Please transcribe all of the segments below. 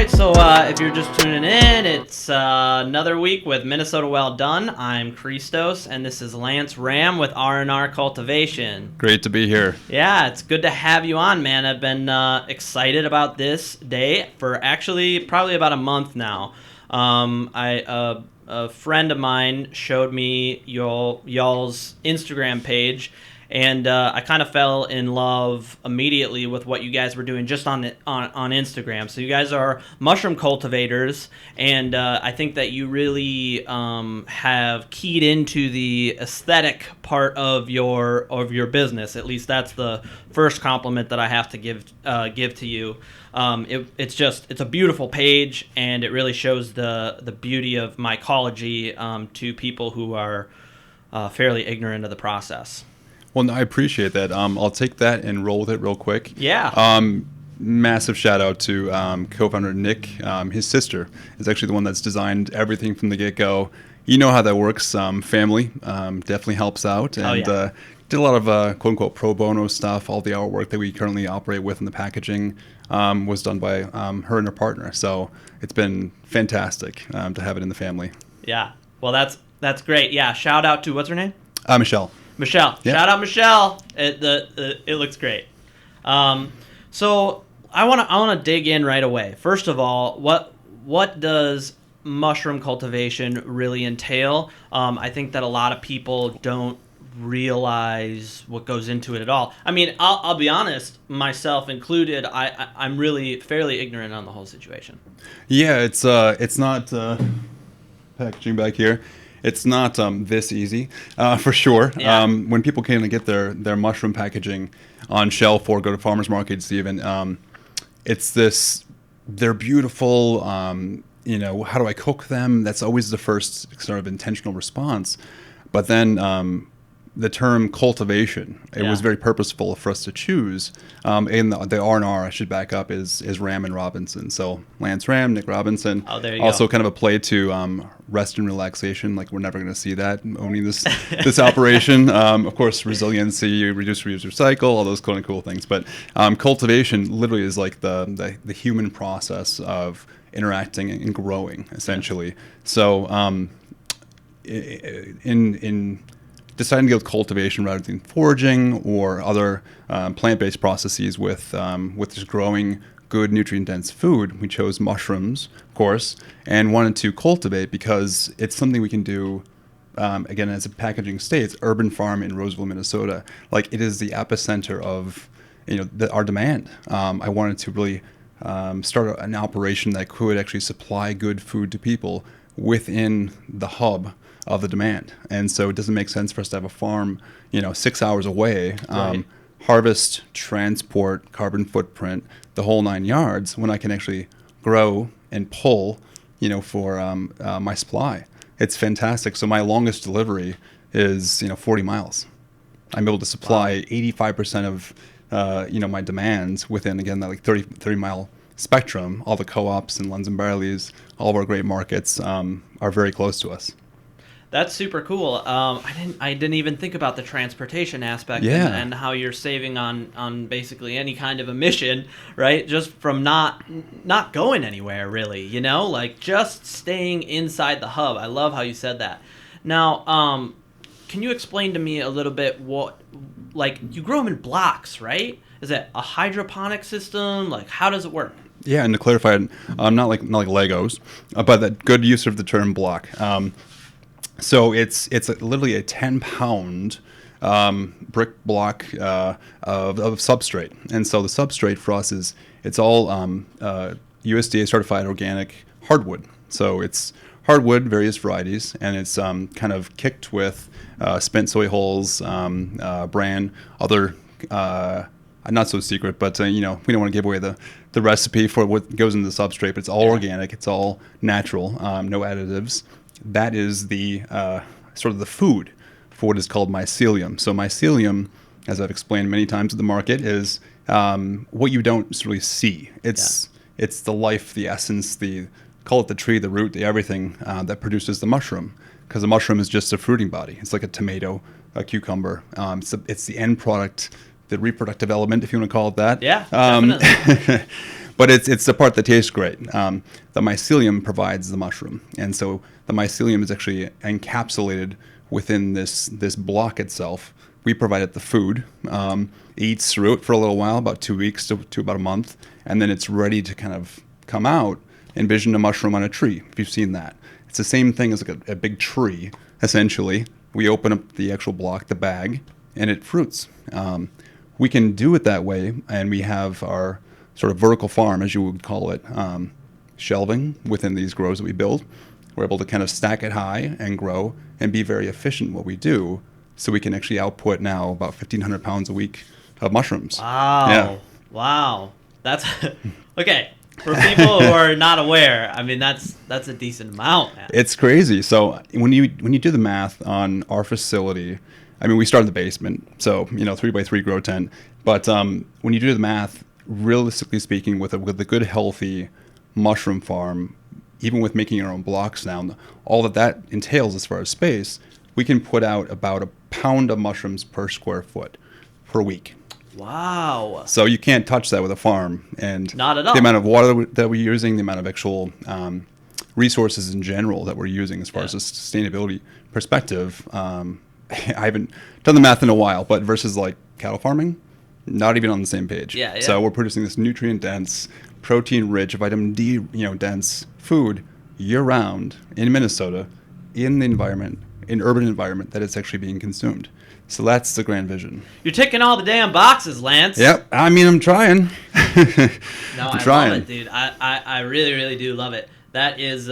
right, so if you're just tuning in, it's another week with Minnesota Well Done. I'm Christos, and this is Lance Ram with R&R Cultivation. Great to be here. Yeah, it's good to have you on, man. I've been excited about this day for actually probably about a month now. A friend of mine showed me y'all's Instagram page, and I kind of fell in love immediately with what you guys were doing just on Instagram. So you guys are mushroom cultivators, and I think that you really have keyed into the aesthetic part of your business. At least that's the first compliment that I have to give to you. It's a beautiful page, and it really shows the beauty of mycology to people who are fairly ignorant of the process. Well, no, I appreciate that. I'll take that and roll with it real quick. Yeah. Massive shout out to co-founder Nick. His sister is actually the one that's designed everything from the get-go. You know how that works. Family definitely helps out. And did a lot of quote-unquote pro bono stuff. All the artwork that we currently operate with in the packaging was done by her and her partner. So it's been fantastic to have it in the family. Yeah. Well, that's great. Yeah. Shout out to, what's her name? Michelle. Michelle. Yep. Shout out Michelle. It looks great. So I want to dig in right away. First of all, what does mushroom cultivation really entail? I think that a lot of people don't realize what goes into it at all. I mean, I'll be honest, myself included. I'm really fairly ignorant on the whole situation. Yeah, it's not packaging back here. It's not this easy, for sure. Yeah. When people kind of get their mushroom packaging on shelf or go to farmers markets even, they're beautiful. How do I cook them? That's always the first sort of intentional response. But then the term cultivation, it was very purposeful for us to choose. And the R&R, I should back up, is Ram and Robinson. So Lance Ram, Nick Robinson. Oh, there you also go. Kind of a play to rest and relaxation. Like, we're never going to see that owning this operation. Of course, resiliency, reduce, reuse, recycle, all those kind of cool things. But cultivation literally is like the human process of interacting and growing, essentially. So in deciding to go with cultivation rather than foraging or other plant-based processes with just growing good nutrient-dense food, we chose mushrooms, of course, and wanted to cultivate because it's something we can do. Again, as a packaging states, Urban Farm in Roseville, Minnesota, like, it is the epicenter of our demand. I wanted to really start an operation that could actually supply good food to people within the hub of the demand. And so it doesn't make sense for us to have a farm 6 hours away, Right. harvest, transport, carbon footprint, the whole 9 yards, when I can actually grow and pull for my supply. It's fantastic. So my longest delivery is 40 miles. I'm able to supply 85% of my demands within, again, that like 30 mile spectrum. All the co-ops and Lunds and Barleys, all of our great markets are very close to us. That's super cool. I didn't even think about the transportation aspect. Yeah. and how you're saving on basically any kind of emission, right? Just from not going anywhere, really. Like just staying inside the hub. I love how you said that. Now, can you explain to me a little bit like, you grow them in blocks, right? Is it a hydroponic system? Like, how does it work? Yeah, and to clarify, not like Legos, but that good use of the term block. So it's literally a 10-pound brick block of substrate, and so the substrate for us it's all USDA certified organic hardwood. So it's hardwood, various varieties, and it's kind of kicked with spent soy hulls, bran, other. Not so secret, but we don't want to give away the recipe for what goes into the substrate. But it's all organic, it's all natural, no additives. That is the sort of the food for what is called mycelium. So mycelium, as I've explained many times at the market, is what you don't really see. It's the life, the essence, call it the tree, the root, the everything that produces the mushroom. Because the mushroom is just a fruiting body. It's like a tomato, a cucumber. It's the end product, the reproductive element, if you want to call it that. Yeah, definitely. But it's the part that tastes great. The mycelium provides the mushroom, and so the mycelium is actually encapsulated within this block itself. We provide it the food. It eats through it for a little while, about 2 weeks to about a month, and then it's ready to kind of come out. Envision a mushroom on a tree, if you've seen that. It's the same thing as like a big tree, essentially. We open up the actual block, the bag, and it fruits. We can do it that way, and we have our sort of vertical farm, as you would call it, shelving within these grows that we build. We're able to kind of stack it high and grow and be very efficient in what we do, so we can actually output now about 1,500 pounds a week of mushrooms. Wow. Yeah. Wow. That's okay. For people who are not aware, I mean that's a decent amount, man. It's crazy. So when you do the math on our facility, I mean we start in the basement, so 3x3 grow tent. But when you do the math, realistically speaking, with a good healthy mushroom farm, even with making our own blocks now, all that entails as far as space, we can put out about a pound of mushrooms per square foot per week. Wow. So you can't touch that with a farm. And not at all. The amount of water that we're using, the amount of actual resources in general that we're using as far as a sustainability perspective, I haven't done the math in a while, but versus like cattle farming, not even on the same page. Yeah. So we're producing this nutrient-dense, protein-rich, vitamin D, dense food year-round in Minnesota, in the environment, in urban environment that it's actually being consumed. So that's the grand vision. You're ticking all the damn boxes, Lance. Yep. I mean, I'm trying. No, I'm I trying. love it, dude. I really, really do love it. That is,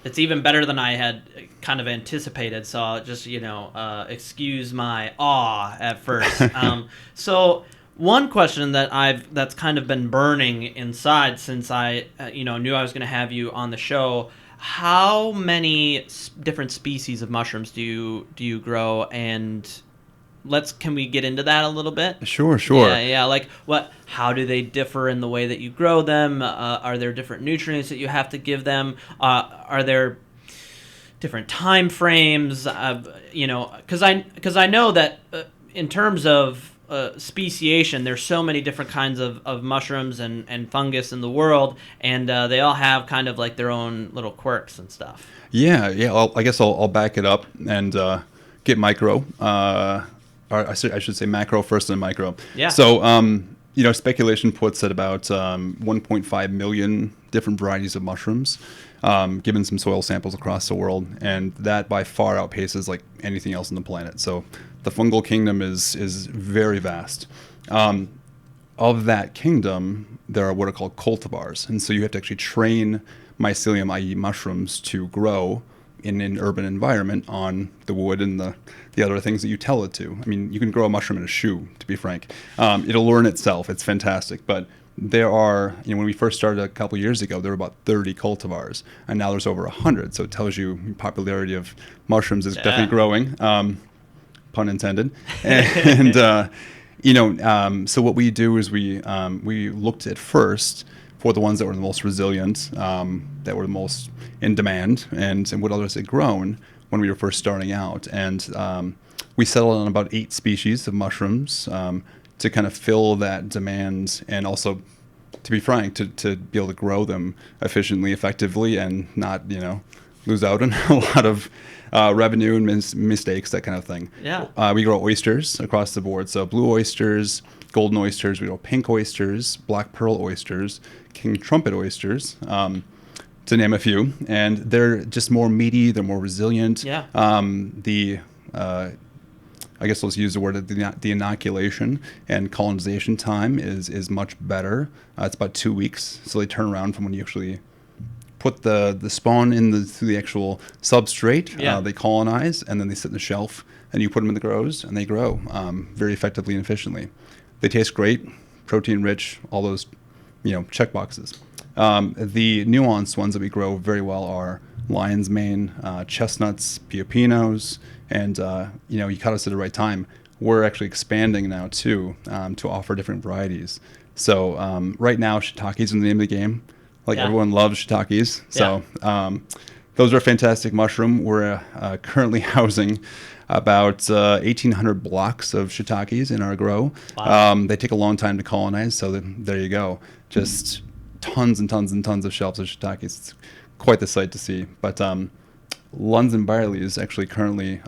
it's even better than I had kind of anticipated. So just, excuse my awe at first. So one question that's kind of been burning inside since I, knew I was going to have you on the show. How many different species of mushrooms do you grow, and can we get into that a little bit? Sure. Yeah. Like how do they differ in the way that you grow them? Are there different nutrients that you have to give them? Are there different time frames? Because I know that in terms of speciation, there's so many different kinds of mushrooms and fungus in the world, and they all have kind of like their own little quirks and stuff. Yeah. I guess I'll back it up and get micro. Or I should say macro first, then micro. Yeah. So speculation puts at about 1.5 million different varieties of mushrooms, given some soil samples across the world, and that by far outpaces like anything else on the planet. So the fungal kingdom is very vast. Of that kingdom, there are what are called cultivars, and so you have to actually train mycelium, i.e. mushrooms, to grow in an urban environment on the wood and the other things that you tell it to. I mean, you can grow a mushroom in a shoe, to be frank. It'll learn itself. It's fantastic. But there are, when we first started a couple of years ago, there were about 30 cultivars, and now there's over 100. So it tells you the popularity of mushrooms is definitely growing, pun intended. And so what we do is we looked at first for the ones that were the most resilient, that were the most in demand, and what others had grown when we were first starting out. And we settled on about 8 species of mushrooms to kind of fill that demand, and also, to be frank, to be able to grow them efficiently, effectively, and not, lose out on a lot of revenue and mistakes, that kind of thing. Yeah. We grow oysters across the board. So blue oysters, golden oysters, we grow pink oysters, black pearl oysters, king trumpet oysters, to name a few. And they're just more meaty, they're more resilient. Yeah. I guess let's use the word, the inoculation and colonization time is much better. It's about 2 weeks. So they turn around from when you actually put the spawn through the actual substrate. Yeah. They colonize, and then they sit in the shelf, and you put them in the grows, and they grow very effectively and efficiently. They taste great, protein rich, all those check boxes. The nuanced ones that we grow very well are lion's mane, chestnuts, piopinos, and you caught us at the right time. We're actually expanding now too, to offer different varieties. So right now, shiitakes are the name of the game. Everyone loves shiitakes. So those are a fantastic mushroom. We're currently housing about 1,800 blocks of shiitakes in our grow. Wow. They take a long time to colonize, so there you go. Just tons and tons and tons of shelves of shiitakes. It's quite the sight to see. But Lunds and Barley is actually currently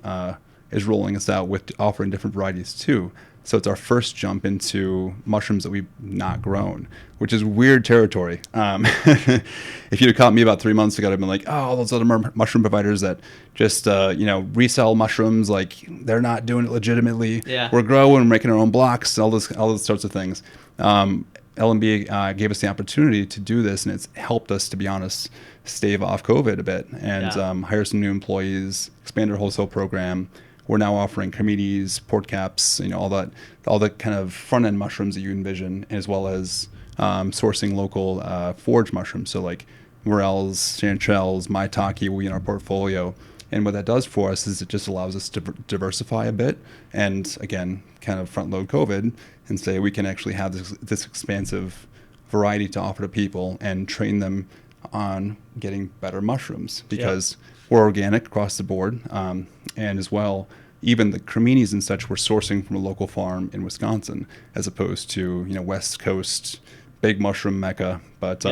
is rolling us out with offering different varieties too. So it's our first jump into mushrooms that we've not grown, which is weird territory. If you'd have caught me about 3 months ago, I'd been like, oh, all those other mushroom providers that just resell mushrooms, like they're not doing it legitimately. Yeah. We're growing, we're making our own blocks, all those sorts of things. L&B gave us the opportunity to do this, and it's helped us, to be honest, stave off COVID a bit and hire some new employees, expand our wholesale program. We're now offering creminis, port caps, all the kind of front end mushrooms that you envision, as well as sourcing local forage mushrooms. So like morels, chanterelles, maitake will be in our portfolio. And what that does for us is it just allows us to diversify a bit, and again, kind of front load COVID and say we can actually have this expansive variety to offer to people and train them on getting better mushrooms, because we're organic across the board, and as well, even the creminis and such we're sourcing from a local farm in Wisconsin, as opposed to West Coast big mushroom mecca. But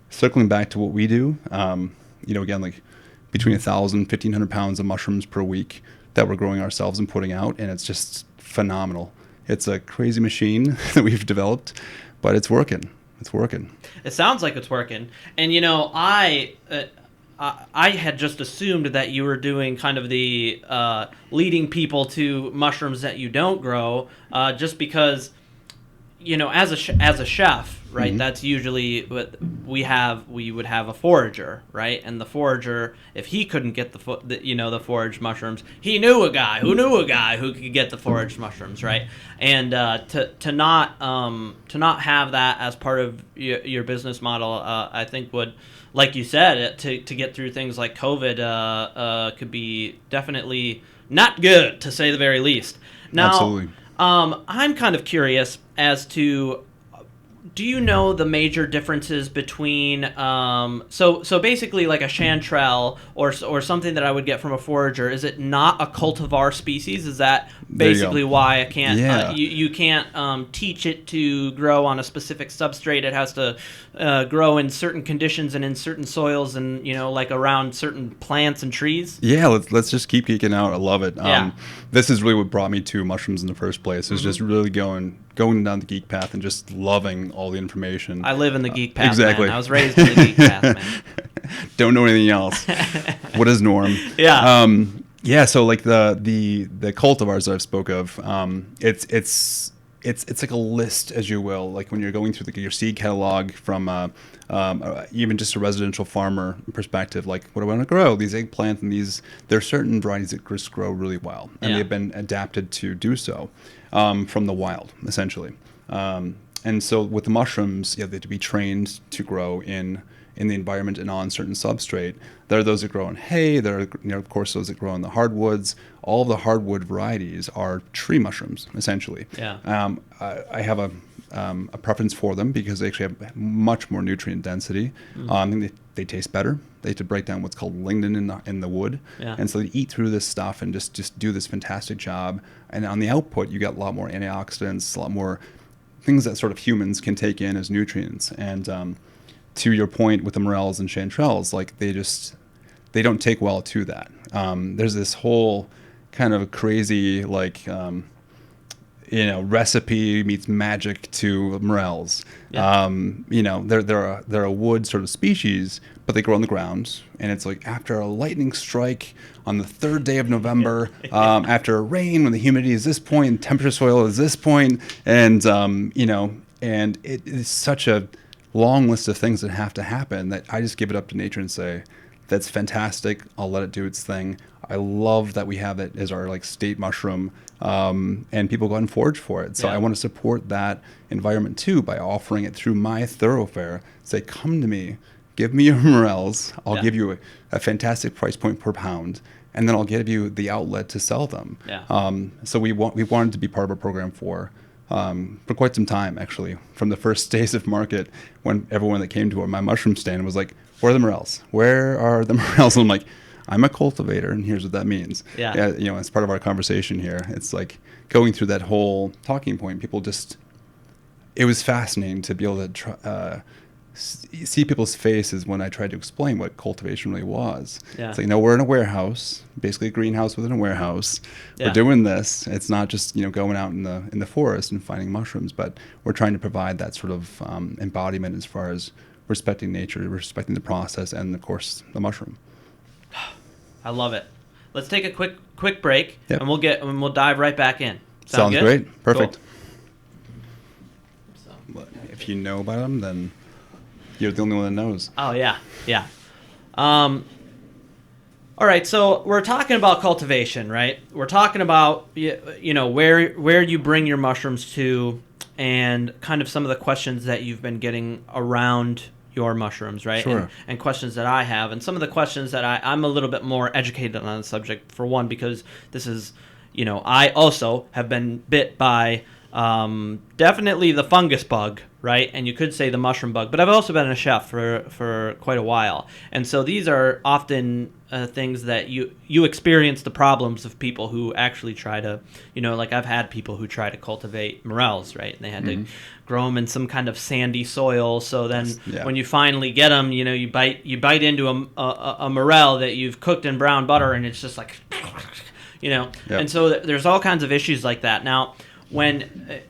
circling back to what we do, again, like between 1,000 1,500 pounds of mushrooms per week that we're growing ourselves and putting out, and it's just phenomenal. It's a crazy machine that we've developed, but it's working. It's working. It sounds like it's working. And I had just assumed that you were doing kind of the leading people to mushrooms that you don't grow, just because, as a chef, right? Mm-hmm. That's usually what we would have a forager, right? And the forager, if he couldn't get the foraged mushrooms, he knew a guy who could get the foraged mushrooms, right? And to not have that as part of your business model, I think would, like you said, to get through things like COVID, could be definitely not good, to say the very least. Now, absolutely. I'm kind of curious as to, do you know the major differences between so basically like a chanterelle or something that I would get from a forager? Is it not a cultivar species? Is that basically why I can't you can't teach it to grow on a specific substrate? It has to grow in certain conditions and in certain soils, and like around certain plants and trees. Yeah, let's just keep geeking out. I love it. This is really what brought me to mushrooms in the first place. Is just really going down the geek path and just loving all the information. I live in the geek path. Exactly. Man. I was raised in the geek path, man. Don't know anything else. What is norm? Yeah. So like the cultivars that I've spoke of, it's like a list, as you will, like when you're going through your seed catalog from even just a residential farmer perspective, like what do I want to grow? These eggplants and there are certain varieties that just grow really well, and they've been adapted to do so from the wild, essentially. And so with the mushrooms, they have to be trained to grow in the environment and on certain substrate. There are those that grow in hay. There are, of course, those that grow in the hardwoods. All of the hardwood varieties are tree mushrooms, essentially. Yeah. I have a preference for them because they actually have much more nutrient density. They taste better. They have to break down what's called lignin in the wood. Yeah. And so they eat through this stuff and just do this fantastic job. And on the output, you get a lot more antioxidants, a lot more things that sort of humans can take in as nutrients. And to your point with the morels and chanterelles, like they don't take well to that. There's this whole kind of crazy recipe meets magic to morels. Yeah. They're a wood sort of species, but they grow on the ground, and it's like after a lightning strike on the 3rd day of November, after a rain when the humidity is this point and temperature soil is this point, and and it is such a long list of things that have to happen that I just give it up to nature and say, that's fantastic. I'll let it do its thing. I love that we have it as our state mushroom, and people go out and forage for it. So I want to support that environment too by offering it through my thoroughfare. Say, come to me, give me your morels. I'll give you a fantastic price point per pound, and then I'll give you the outlet to sell them. Yeah. So we wanted to be part of a program for for quite some time, actually, from the first days of market, when everyone that came to my mushroom stand was like, "Where are the morels? Where are the morels?" And I'm like, "I'm a cultivator, and here's what that means." Yeah. You know, as part of our conversation here, it's like going through that whole talking point. People just, it was fascinating to be able to see people's faces when I tried to explain what cultivation really was. Yeah. It's like, no, we're in a warehouse, basically a greenhouse within a warehouse. Yeah. We're doing this. It's not just, you know, going out in the forest and finding mushrooms, but we're trying to provide that sort of embodiment as far as respecting nature, respecting the process, and of course the mushroom. I love it. Let's take a quick break, Yep. and we'll dive right back in. Sounds good? great. Perfect. Cool. So. If you know about them, then you're the only one that knows. Oh yeah. All right, so we're talking about cultivation, right? We're talking about you know where you bring your mushrooms to, and kind of some of the questions that you've been getting around your mushrooms, right? Sure. And questions that I have, and some of the questions that I'm a little bit more educated on the subject. For one, because this is, you know, I also have been bit by definitely the fungus bug, right? And you could say the mushroom bug, but I've also been a chef for quite a while. And so these are often things that you experience the problems of people who actually try to, you know, like I've had people who try to cultivate morels, right? And they had to grow them in some kind of sandy soil. So then when you finally get them, you know, you bite into a morel that you've cooked in brown butter, and it's just like, you know. Yep. And so there's all kinds of issues like that. Now, when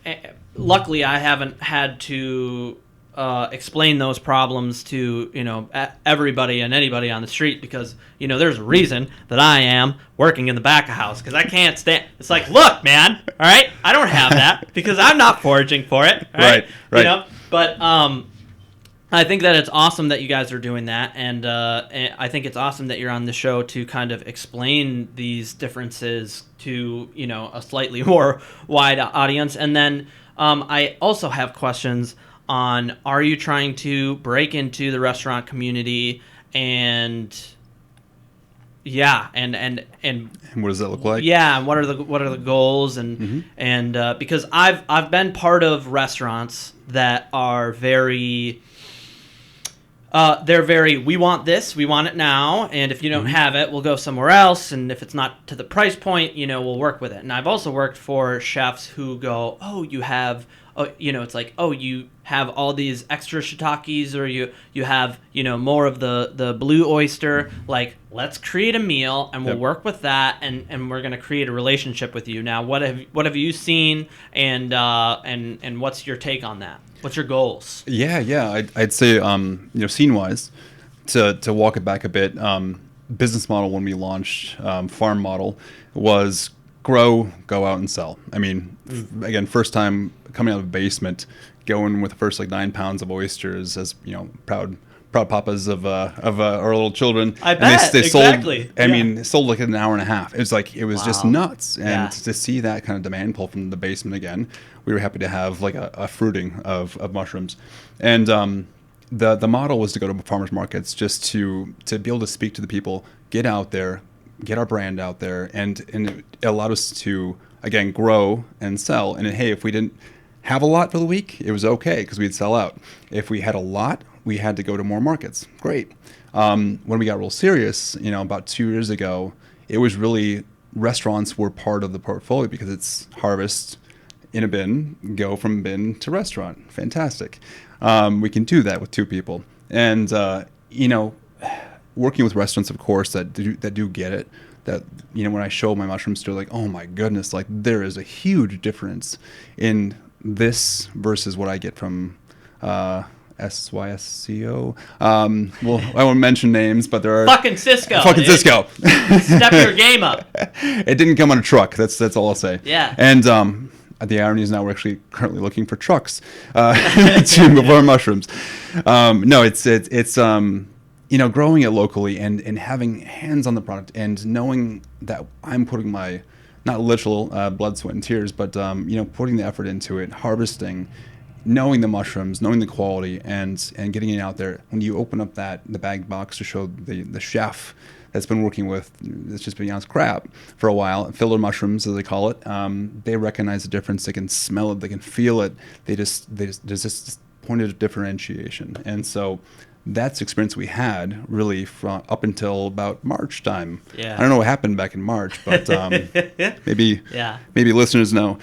luckily I haven't had to explain those problems to, you know, everybody and anybody on the street, because, you know, there's a reason that I am working in the back of house, because I can't stand. It's like, look, man, all right, I don't have that because I'm not foraging for it, right? Right. You know, but I think that it's awesome that you guys are doing that, and I think it's awesome that you're on the show to kind of explain these differences to, you know, a slightly more wide audience. And then I also have questions on, are you trying to break into the restaurant community, and and what does that look like? Yeah, and what are the goals, and and because I've been part of restaurants that are very they're very, we want this, we want it now, and if you don't have it, we'll go somewhere else, and if it's not to the price point, you know, we'll work with it. And I've also worked for chefs who go, oh, you have, you know, it's like, oh, you have all these extra shiitakes, or you have, you know, more of the blue oyster. Like, let's create a meal, and we'll work with that, and we're going to create a relationship with you. Now, what have you seen, and what's your take on that? What's your goals? Yeah. I'd say, you know, scene-wise, to walk it back a bit, business model when we launched, farm model, was grow, go out and sell. I mean, again, first time coming out of a basement, going with the first like 9 pounds of oysters, as, you know, proud papas of our little children. I bet, they exactly. Sold, I mean, it sold like in an hour and a half. It was like, it was just nuts. And Yeah. to see that kind of demand pull from the basement again, we were happy to have like a fruiting of mushrooms. And the model was to go to farmers markets, just to be able to speak to the people, get out there, get our brand out there, and it allowed us to, again, grow and sell. And hey, if we didn't have a lot for the week, it was okay, because we'd sell out. If we had a lot, we had to go to more markets. Great. When we got real serious, you know, about 2 years ago, it was really, restaurants were part of the portfolio, because it's harvest in a bin, go from bin to restaurant. Fantastic. We can do that with 2 people. And, you know, working with restaurants, of course, that do get it, that, you know, when I show my mushrooms, they're like, oh my goodness, like there is a huge difference in this versus what I get from SYSCO. Well, I won't mention names, but there are Fucking Cisco. Cisco. Step your game up. It didn't come on a truck. That's all I'll say. Yeah. And the irony is now we're actually currently looking for trucks to move our mushrooms. No, it's you know, growing it locally and having hands on the product, and knowing that I'm putting my, not literal blood, sweat, and tears, but you know, putting the effort into it, harvesting, knowing the mushrooms, knowing the quality, and getting it out there. When you open up the bagged box to show the chef that's been working with, it's just been honest crap for a while, filler mushrooms as they call it, they recognize the difference. They can smell it, they can feel it. There's this point of differentiation, and so that's the experience we had really from up until about March time. Yeah. I don't know what happened back in March, but maybe Yeah. maybe listeners know.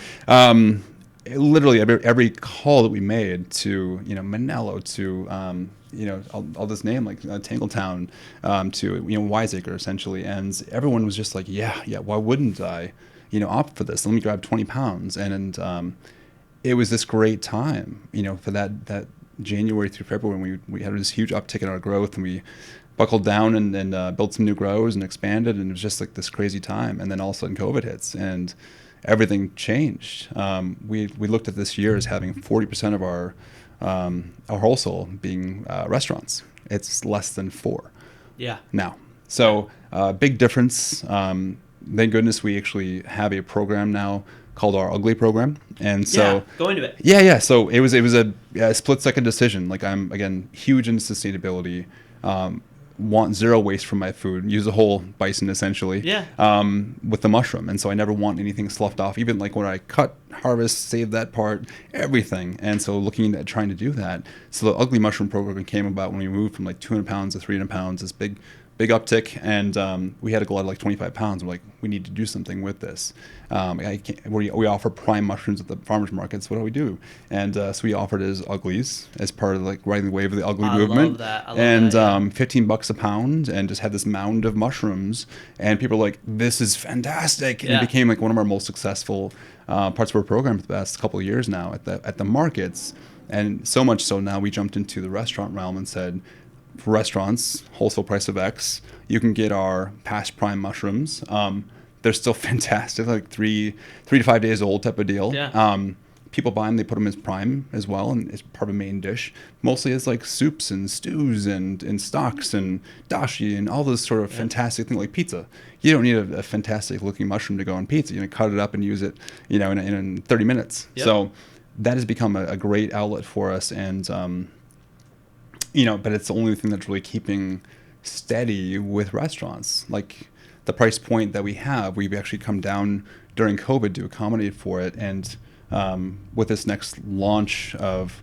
Literally every call that we made to Manello, to I'll just name like Tangletown, to Wiseacre essentially, and everyone was just like, yeah, why wouldn't I opt for this? Let me grab 20 pounds, and it was this great time for that January through February when we had this huge uptick in our growth, and we buckled down and built some new grows and expanded, and it was just like this crazy time. And then all of a sudden COVID hits and everything changed. We looked at this year as having 40% of our wholesale being restaurants. It's less than 4 now. So big difference. Thank goodness we actually have a program now called our Ugly program, and so go into it. Yeah. So it was a split-second decision. Like, I'm again huge into sustainability. Want zero waste from my food. Use a whole bison essentially. With the mushroom, and so I never want anything sloughed off. Even like when I cut, harvest, save that part, everything. And so looking at trying to do that. So the Ugly mushroom program came about when we moved from like 200 pounds to 300 pounds. This big uptick, and we had to go out like 25 pounds. We're like, we need to do something with this. We offer prime mushrooms at the farmers markets. What do we do? And so we offered it as Uglies as part of like riding the wave of the Ugly movement. I love that. $15 a pound, and just had this mound of mushrooms, and people were like, this is fantastic. And it became like one of our most successful parts of our program for the past couple of years now at the markets. And so much so now we jumped into the restaurant realm and said, for restaurants, wholesale price of X, you can get our past prime mushrooms. They're still fantastic, like 3 to 5 days old type of deal. People buy them, they put them as prime as well, and it's part of a main dish. Mostly as like soups and stews and stocks and dashi and all those sort of fantastic things like pizza. You don't need a fantastic looking mushroom to go on pizza. You're gonna cut it up and use it, in 30 minutes. So that has become a great outlet for us, and but it's the only thing that's really keeping steady with restaurants. Like the price point that we have, we've actually come down during COVID to accommodate for it. And with this next launch of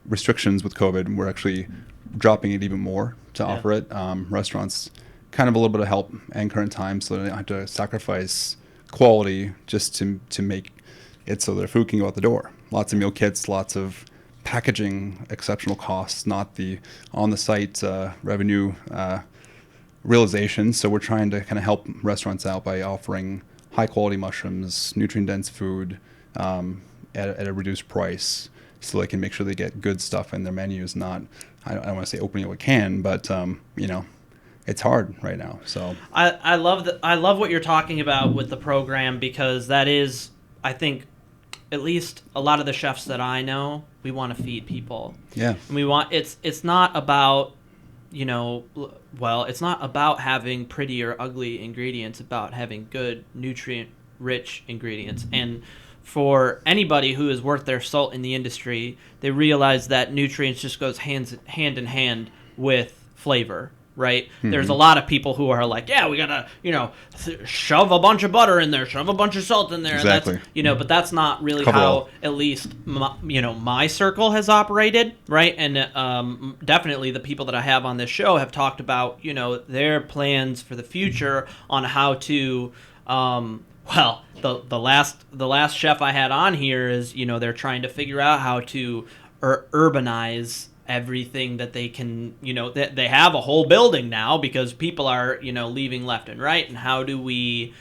restrictions with COVID, we're actually dropping it even more to offer it. Restaurants kind of a little bit of help in current times, so they don't have to sacrifice quality just to make it so their food can go out the door. Lots of meal kits, lots of packaging, exceptional costs, not the on-the-site revenue realization. So we're trying to kind of help restaurants out by offering high-quality mushrooms, nutrient-dense food at a reduced price, so they can make sure they get good stuff in their menus. Not, I don't want to say opening up a can, but it's hard right now. So I love what you're talking about with the program, because that is, I think, at least a lot of the chefs that I know, we want to feed people. And we want, it's not about, it's not about having pretty or ugly ingredients, about having good, nutrient-rich ingredients. And for anybody who is worth their salt in the industry, they realize that nutrients just goes hand in hand with flavor. Right? There's a lot of people who are like, yeah, we gotta, shove a bunch of butter in there, shove a bunch of salt in there. Exactly. And that's, but that's not really how, at least, my circle has operated, right? And definitely the people that I have on this show have talked about, their plans for the future on how to, the last chef I had on here is, they're trying to figure out how to urbanize everything that they can, that they have a whole building now because people are, leaving left and right. And how do we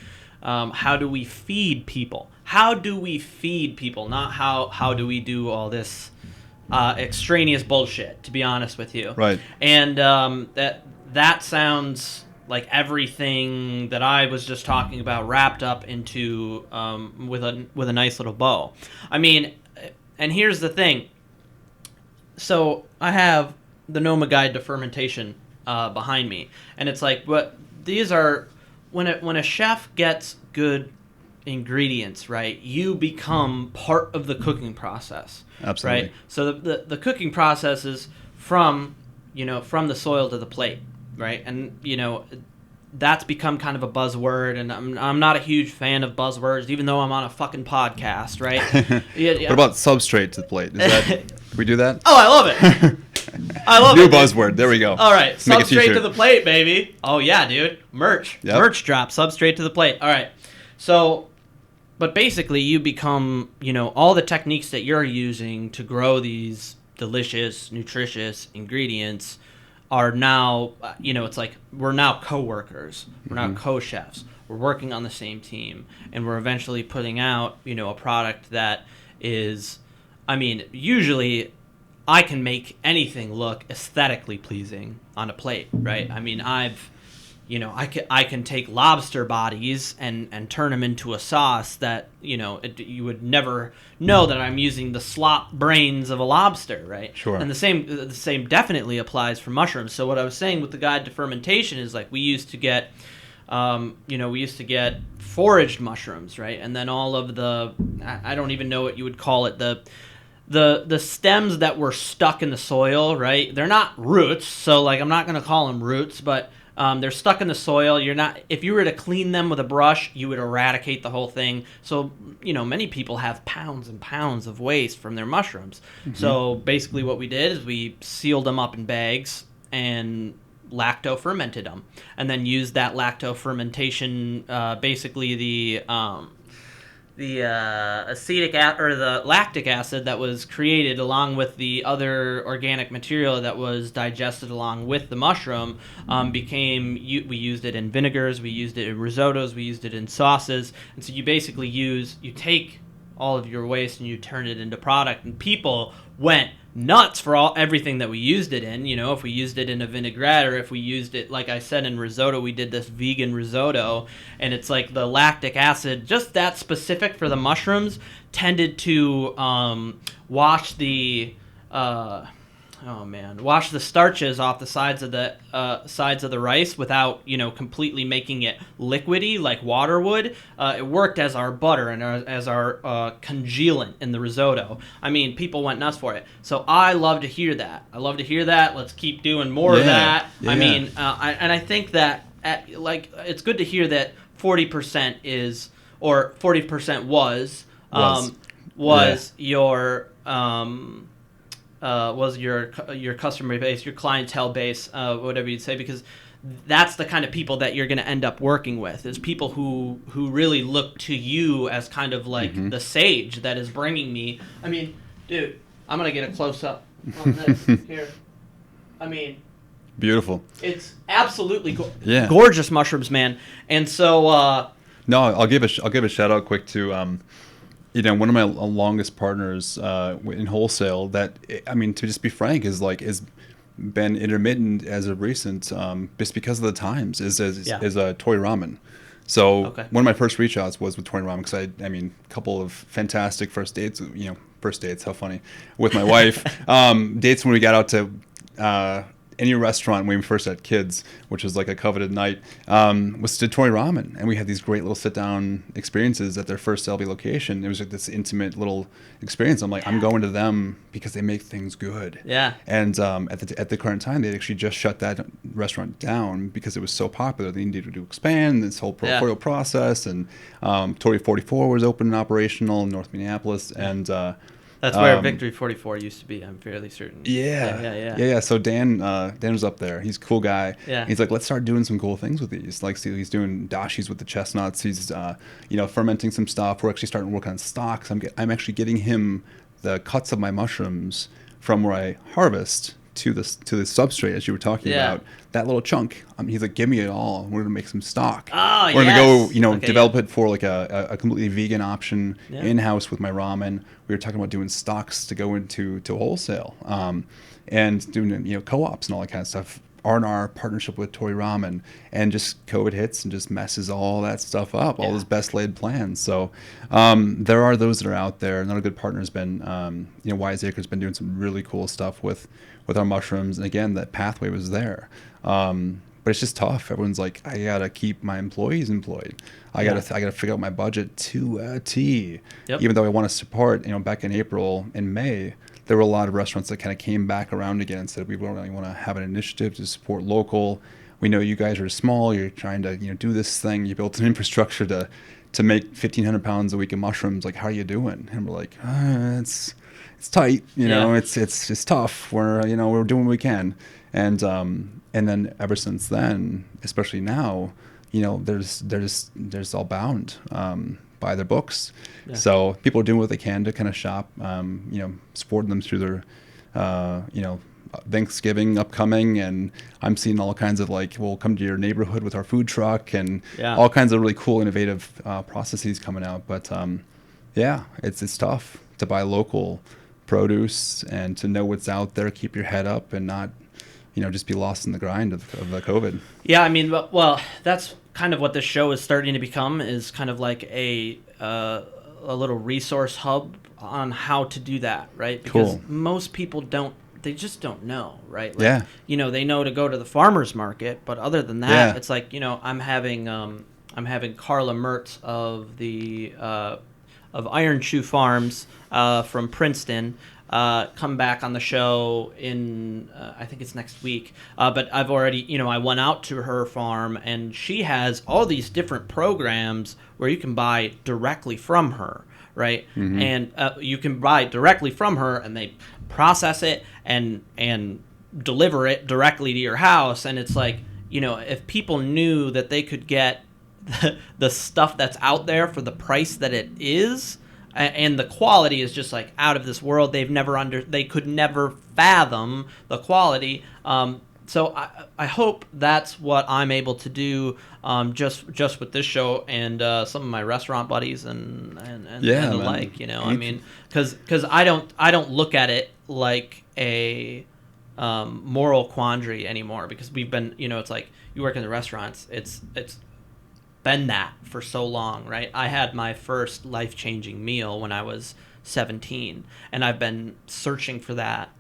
feed people? How do we feed people? Not how do we do all this extraneous bullshit, to be honest with you. Right. And that sounds like everything that I was just talking about wrapped up into with a nice little bow. I mean, and here's the thing. So I have the Noma Guide to Fermentation behind me, and it's like, what these are when a chef gets good ingredients, right, you become part of the cooking process. Absolutely. Right? So the cooking process is from the soil to the plate, right? And that's become kind of a buzzword, and I'm not a huge fan of buzzwords, even though I'm on a fucking podcast, right? What about substrate to the plate? Is that can we do that? Oh, I love it. I love New it. New buzzword. There we go. All right, Make a substrate t-shirt. to the plate, baby. Oh yeah, dude. Merch. Yep. Merch drop. Substrate to the plate. All right. So, but basically, you become, all the techniques that you're using to grow these delicious, nutritious ingredients are now, it's like we're now co-workers. We're now co-chefs. We're working on the same team, and we're eventually putting out, a product that is, usually I can make anything look aesthetically pleasing on a plate, right? I mean, I can take lobster bodies and turn them into a sauce that, you would never know that I'm using the slop brains of a lobster, right? Sure. And the same definitely applies for mushrooms. So what I was saying with the guide to fermentation is, like, we used to get foraged mushrooms, right? And then all of I don't even know what you would call it, the stems that were stuck in the soil, right? They're not roots, so, like, I'm not going to call them roots, but they're stuck in the soil. If you were to clean them with a brush, you would eradicate the whole thing. So, many people have pounds and pounds of waste from their mushrooms. Mm-hmm. So basically what we did is we sealed them up in bags and lacto fermented them, and then used that lacto fermentation, basically the acetic or the lactic acid that was created along with the other organic material that was digested along with the mushroom, we used it in vinegars, we used it in risottos, we used it in sauces. And so you basically you take all of your waste and you turn it into product, and people went nuts for everything that we used it in. If we used it in a vinaigrette, or if we used it, like I said, in risotto, we did this vegan risotto, and it's like the lactic acid, just that specific for the mushrooms, tended to wash the starches off the sides of the rice without completely making it liquidy like water would. It worked as our butter and as our congealant in the risotto. People went nuts for it. So I love to hear that. Let's keep doing more of that. Yeah. I think that it's good to hear that 40% is, or 40% was your customer base, your clientele base, whatever you'd say, because that's the kind of people that you're going to end up working with, is people who really look to you as kind of like the sage that is bringing me. Dude, I'm going to get a close-up on this here. Beautiful. It's absolutely gorgeous mushrooms, man. And so... No, I'll give a shout out quick to... one of my longest partners in wholesale that, to just be frank, is been intermittent as of recent, just because of the times, is Toy Ramen. So one of my first reach outs was with Toy Ramen, because a couple of fantastic first dates, how funny, with my wife, dates when we got out to any restaurant when we first had kids, which was like a coveted night, was to Toy Ramen. And we had these great little sit-down experiences at their first Selby location. It was like this intimate little experience. I'm like, I'm going to them because they make things good. Yeah. And at the current time, they actually just shut that restaurant down because it was so popular. They needed to expand this whole portfolio process. And Toy 44 was open and operational in North Minneapolis. And... that's where Victory 44 used to be, I'm fairly certain. Yeah. So Dan was up there. He's a cool guy. Yeah. He's like, let's start doing some cool things with these. Like, see, he's doing dashis with the chestnuts. He's, fermenting some stuff. We're actually starting to work on stocks. I'm actually getting him the cuts of my mushrooms from where I harvest to the substrate, as you were talking about. That little chunk. He's like, give me it all. We're gonna make some stock. Oh, we're gonna go, develop it for like a completely vegan option in-house with my ramen. We were talking about doing stocks to go into wholesale, and doing co-ops and all that kind of stuff. R&R partnership with Toy Ramen, and just COVID hits and just messes all that stuff up, all those best laid plans. So there are those that are out there. Another good partner has been, Wiseacre's been doing some really cool stuff with our mushrooms. And again, that pathway was there. But but it's just tough. Everyone's like, I gotta keep my employees employed. I Yeah. gotta figure out my budget to a T. Yep. Even though I want to support, back in April and May, there were a lot of restaurants that kind of came back around again and said we really want to have an initiative to support local. We know you guys are small. You're trying to do this thing. You built an infrastructure to make 1,500 pounds a week of mushrooms. Like, how are you doing? And we're like, it's tight. It's tough. We're doing what we can. And then ever since then, especially now, there's all bound by their books. Yeah. So people are doing what they can to kind of shop, supporting them through their, Thanksgiving upcoming, and I'm seeing all kinds of we'll come to your neighborhood with our food truck and all kinds of really cool, innovative processes coming out. But it's tough to buy local produce and to know what's out there, keep your head up and not, just be lost in the grind of the COVID. Yeah, I mean, well, that's kind of what this show is starting to become, is kind of like a little resource hub on how to do that, right? Because most people they just don't know, right? Like, they know to go to the farmer's market, but other than that, it's like, I'm having Carla Mertz of the of Iron Shoe Farms from Princeton come back on the show in I think it's next week. But I've already, I went out to her farm, and she has all these different programs where you can buy directly from her, right? Mm-hmm. And you can buy directly from her, and they process it and deliver it directly to your house. And it's like, if people knew that they could get the stuff that's out there for the price that it is, and the quality is just like out of this world. They could never fathom the quality. So I hope that's what I'm able to do, just with this show and some of my restaurant buddies and the like. I mean, because I don't look at it like a moral quandary anymore, because we've been, it's like you work in the restaurants. It's been that for so long, right? I had my first life-changing meal when I was 17, and I've been searching for that,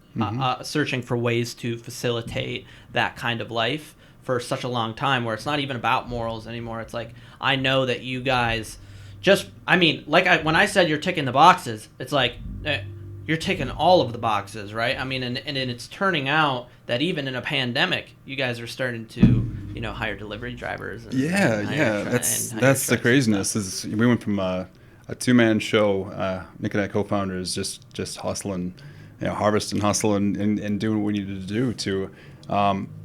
searching for ways to facilitate that kind of life for such a long time, where it's not even about morals anymore. It's like, I know that you guys when I said you're ticking the boxes, it's like, you're ticking all of the boxes, right? I mean, and it's turning out that even in a pandemic, you guys are starting to, hire delivery drivers. And that's the craziness. Is we went from a two-man show, Nick and I co-founders, just hustling, harvest and hustle and doing what we needed to do, to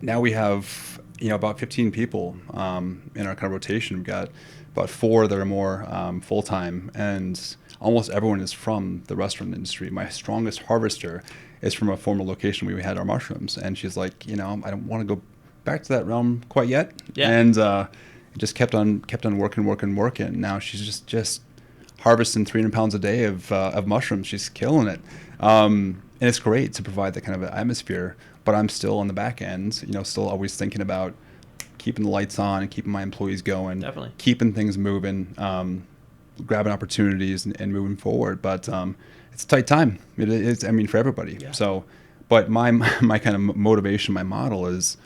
now we have about 15 people in our kind of rotation. We've got about 4 that are more full-time, and almost everyone is from the restaurant industry. My strongest harvester is from a former location where we had our mushrooms, and she's like, I don't want to go back to that realm quite yet. Yeah. And just kept on working. Now she's just harvesting 300 pounds a day of mushrooms. She's killing it. And it's great to provide that kind of atmosphere, but I'm still on the back end, still always thinking about keeping the lights on and keeping my employees going. Definitely. Keeping things moving, grabbing opportunities and moving forward. But it's a tight time. It is, for everybody. Yeah. So, but my kind of motivation, my model is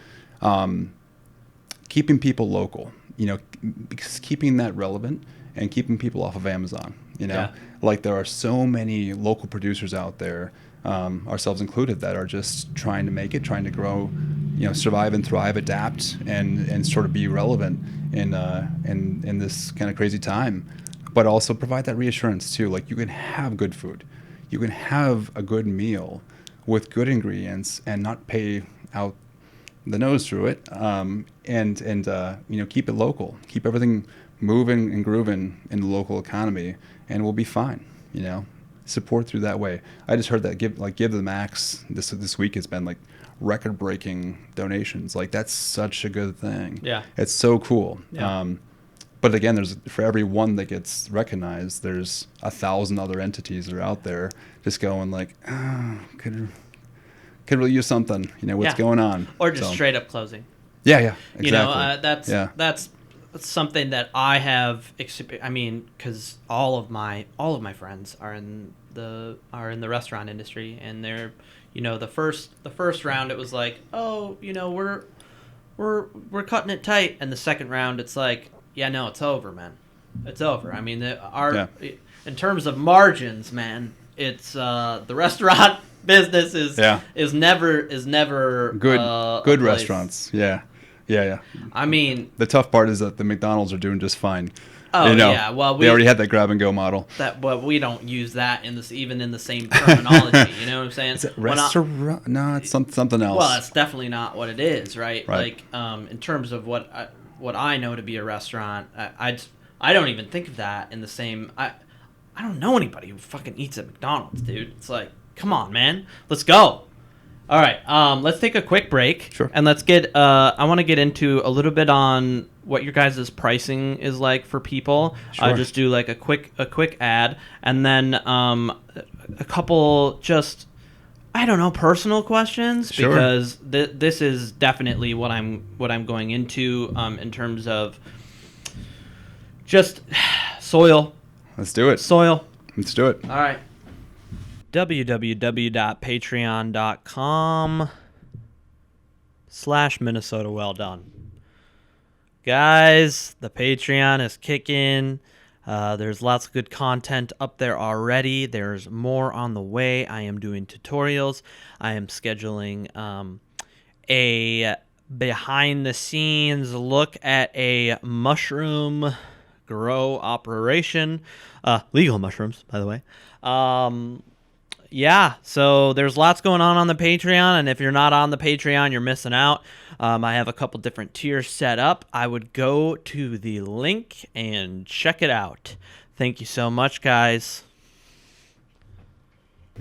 keeping people local, because keeping that relevant and keeping people off of Amazon, like there are so many local producers out there, ourselves included, that are just trying to make it, trying to grow, survive and thrive, adapt, and sort of be relevant in this kind of crazy time, but also provide that reassurance too. Like, you can have good food, you can have a good meal with good ingredients and not pay out the nose through it, and keep it local, keep everything moving and grooving in the local economy, and we'll be fine. Support through that way. I just heard that give the max this week has been like record-breaking donations. Like, that's such a good thing. Yeah, it's so cool. Yeah. But again, there's, for every one that gets recognized, there's 1,000 other entities that are out there just going like, could really use something, what's going on, or just straight up closing. Yeah, exactly. That's something that I have because all of my friends are in the restaurant industry, and they're, the first round it was like, oh, we're cutting it tight, and the second round, it's like, yeah, no, it's over, man. It's over. I mean, in terms of margins, man, it's the restaurant business is never good restaurants. Yeah. I mean, The tough part is that the McDonald's are doing just fine. oh yeah, well they already had that grab and go model. but we don't use that even in the same terminology. You know what I'm saying? Is it restaurant? No, it's something else. Well, it's definitely not what it is, right? Right. Like in terms of what I know to be a restaurant, I don't even think of that in the same. I don't know anybody who fucking eats at McDonald's, dude. It's like, come on, man, let's go. All right, let's take a quick break. Sure. And let's get. I want to get into a little bit on what your guys' pricing is like for people. Sure. Just do like a quick ad, and then a couple just, I don't know, personal questions. Sure. Because this is definitely what I'm going into in terms of just soil. Let's do it. Soil. Let's do it. All right. www.patreon.com/Minnesota Well Done. Guys, the Patreon is kicking. There's lots of good content up there already. There's more on the way. I am doing tutorials. I am scheduling a behind-the-scenes look at a mushroom grow operation. Legal mushrooms, by the way. Yeah, so there's lots going on the Patreon, and if you're not on the Patreon, you're missing out. I have a couple different tiers set up. I would go to the link and check it out. Thank you so much, guys.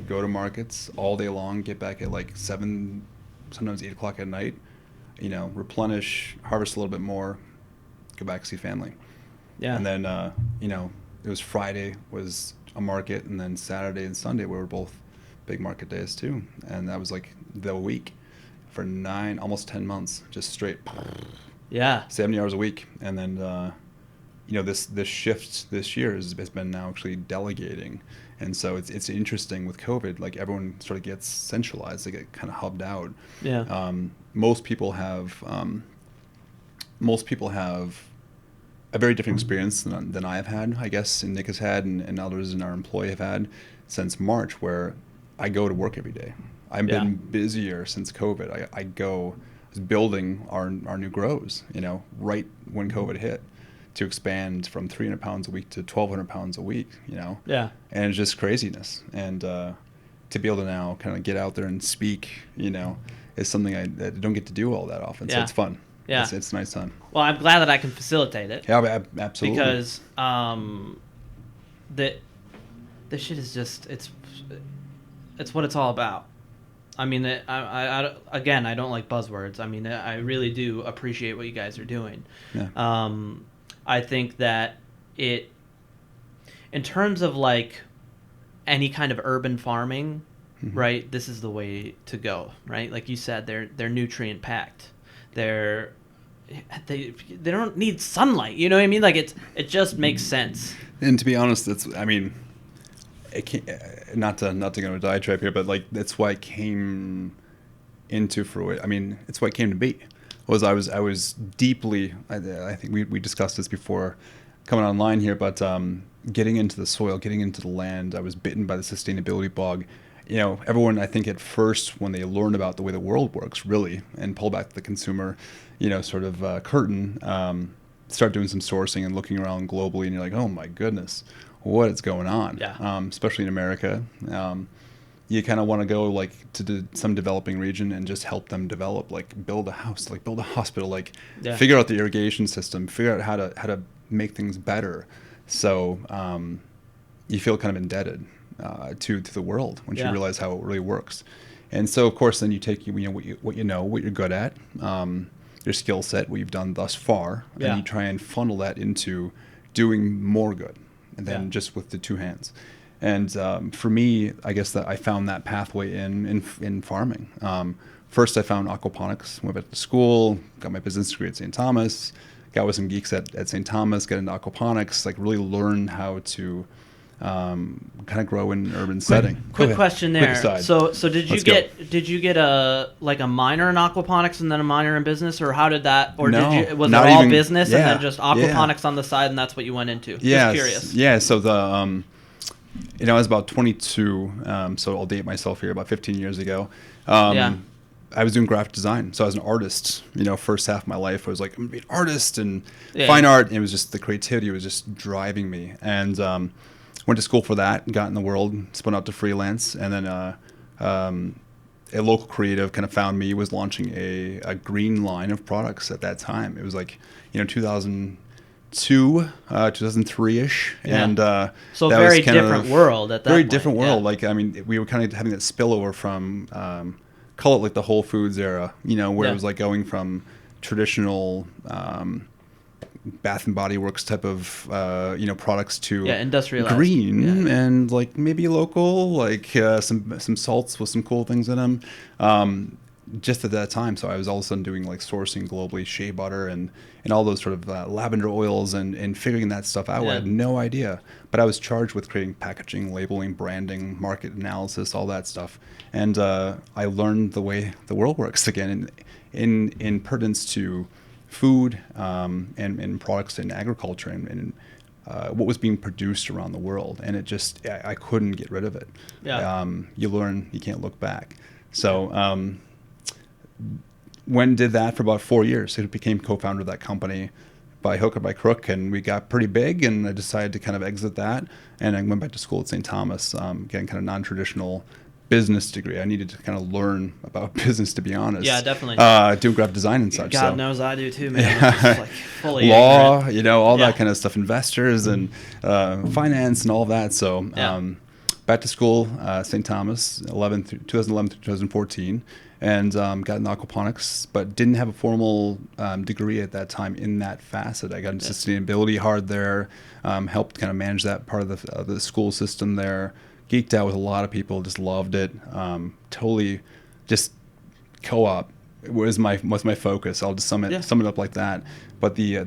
Go to markets all day long, get back at like 7, sometimes 8 o'clock at night, replenish, harvest a little bit more, go back, see family. Yeah. And then, it was Friday was a market, and then Saturday and Sunday were both big market days too. And that was like the week for 9, almost 10 months, just straight. Yeah. 70 hours a week. And then, this shift this year has been now actually delegating. And so it's interesting with COVID, like everyone sort of gets centralized, they get kind of hubbed out. Yeah. Most people have a very different experience than I have had, I guess, and Nick has had, and others in our employ have had since March, where I go to work every day. I've been busier since COVID. I was building our new grows, right when COVID hit, to expand from 300 pounds a week to 1,200 pounds a week, Yeah. And it's just craziness. And to be able to now kind of get out there and speak, is something I don't get to do all that often. So it's fun. Yeah. It's nice time. Well, I'm glad that I can facilitate it. Yeah, absolutely. Because the shit is just it's what it's all about. I mean, I don't like buzzwords. I mean, I really do appreciate what you guys are doing. Yeah. I think that in terms of like any kind of urban farming, Mm-hmm. right? This is the way to go, right? Like you said, they're nutrient packed. They don't need sunlight. You know what I mean? Like it just makes sense. And to be honest, it can't, not to go on a diatribe here, but like that's why it came into fruition. I mean, it's why it came to be. I was deeply. I think we discussed this before coming online here, but getting into the soil, getting into the land, I was bitten by the sustainability bug. Everyone, I think at first when they learn about the way the world works, really, and pull back the consumer, curtain, start doing some sourcing and looking around globally, and you're like, oh my goodness, what is going on? Yeah. Especially in America. You kind of want to go like to some developing region and just help them develop, like build a house, like build a hospital, like figure out the irrigation system, figure out how to make things better. So you feel kind of indebted to the world once you realize how it really works. And so, of course, then you take what you're good at, your skill set, what you've done thus far, and you try and funnel that into doing more good, and then just with the two hands. And for me, I guess that I found that pathway in farming. First, I found aquaponics. Went back to school, got my business degree at St. Thomas, got with some geeks at St. Thomas, got into aquaponics, like really learned how to kind of grow in an urban setting. Quick question there. aside. So did you Let's go. did you get a minor in aquaponics and then a minor in business, or how did that, or No, did you, was it not all even- business and yeah, then just aquaponics on the side, and that's what you went into? Yeah, Just curious. Yeah, so I was about 22, so I'll date myself here, about 15 years ago. Yeah. I was doing graphic design, so I was an artist. First half of my life I was like, I'm gonna be an artist and Yeah. fine art. And it was just the creativity was just driving me, and went to school for that, got in the world, spun out to freelance, and then a local creative kind of found me, was launching a green line of products at that time. It was like 2002, 2003-ish, Yeah. and So that very was kind different of world at that very point. different Yeah. world. Like, I mean, we were kind of having that spillover from call it like the Whole Foods era, where Yeah. it was like going from traditional Bath and Body Works type of products to industrialized. green Yeah. and like maybe local, like some salts with some cool things in them. Just at that time, so I was all of a sudden doing like sourcing globally shea butter and all those sort of lavender oils and figuring that stuff out. Yeah. I had no idea, but I was charged with creating packaging, labeling, branding, market analysis, all that stuff. And I learned the way the world works again in pertinence to food and products in agriculture and what was being produced around the world. And it just, I couldn't get rid of it. Yeah. You learn, you can't look back. So did that for about 4 years. I became co-founder of that company by hook or by crook, and we got pretty big, and I decided to kind of exit that, and I went back to school at St. Thomas, getting kind of non-traditional business degree. I needed to kind of learn about business, to be honest. Yeah, definitely. Doing graphic design and such. God so. knows I do too, man. I'm just like fully Law, ignorant. all Yeah. that kind of stuff, investors and finance and all that. So back to school, St. Thomas, 2011 through 2014, and got into aquaponics, but didn't have a formal degree at that time in that facet. I got into sustainability hard there, helped kind of manage that part of the school system there. Geeked out with a lot of people, just loved it. Totally, just co-op was my focus. I'll just sum it up like that. But the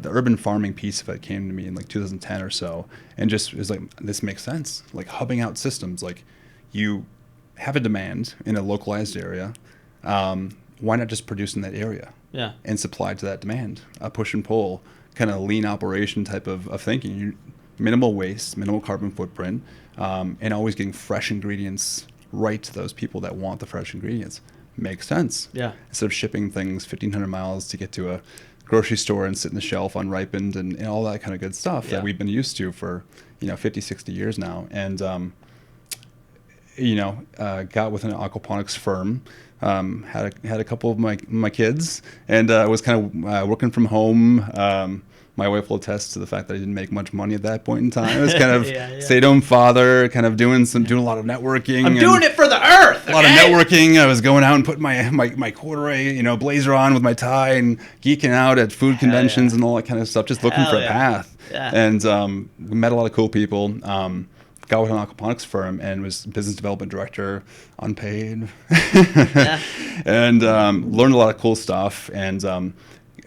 urban farming piece of it came to me in like 2010 or so, and just was like, this makes sense. Like hubbing out systems, like you have a demand in a localized area. Why not just produce in that area? Yeah. And supply to that demand, a push and pull, kind of lean operation type of thinking. Minimal waste, minimal carbon footprint, and always getting fresh ingredients right to those people that want the fresh ingredients. Makes sense. Yeah. Instead of shipping things 1,500 miles to get to a grocery store and sit in the shelf unripened and all that kind of good stuff that we've been used to for 50, 60 years now. And got with an aquaponics firm. Had a couple of my kids, and was kind of working from home. My wife will attest to the fact that I didn't make much money at that point in time. I was kind of stay-at-home father, kind of doing a lot of networking. I'm doing it for the earth. A lot of networking. I was going out and putting my corduroy, blazer on with my tie and geeking out at food conventions and all that kind of stuff, just looking for a path. Yeah. And we met a lot of cool people. Got with an aquaponics firm and was business development director, unpaid, and learned a lot of cool stuff. And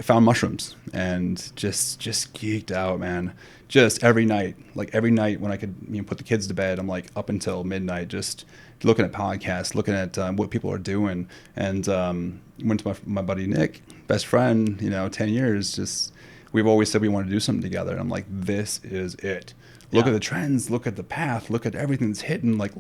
found mushrooms and just geeked out, man. Just every night when I could put the kids to bed, I'm like up until midnight, just looking at podcasts, looking at what people are doing. And went to my buddy Nick, best friend, 10 years. We've always said we want to do something together. And I'm like, this is it. Look at the trends, look at the path, look at everything that's hitting. Like,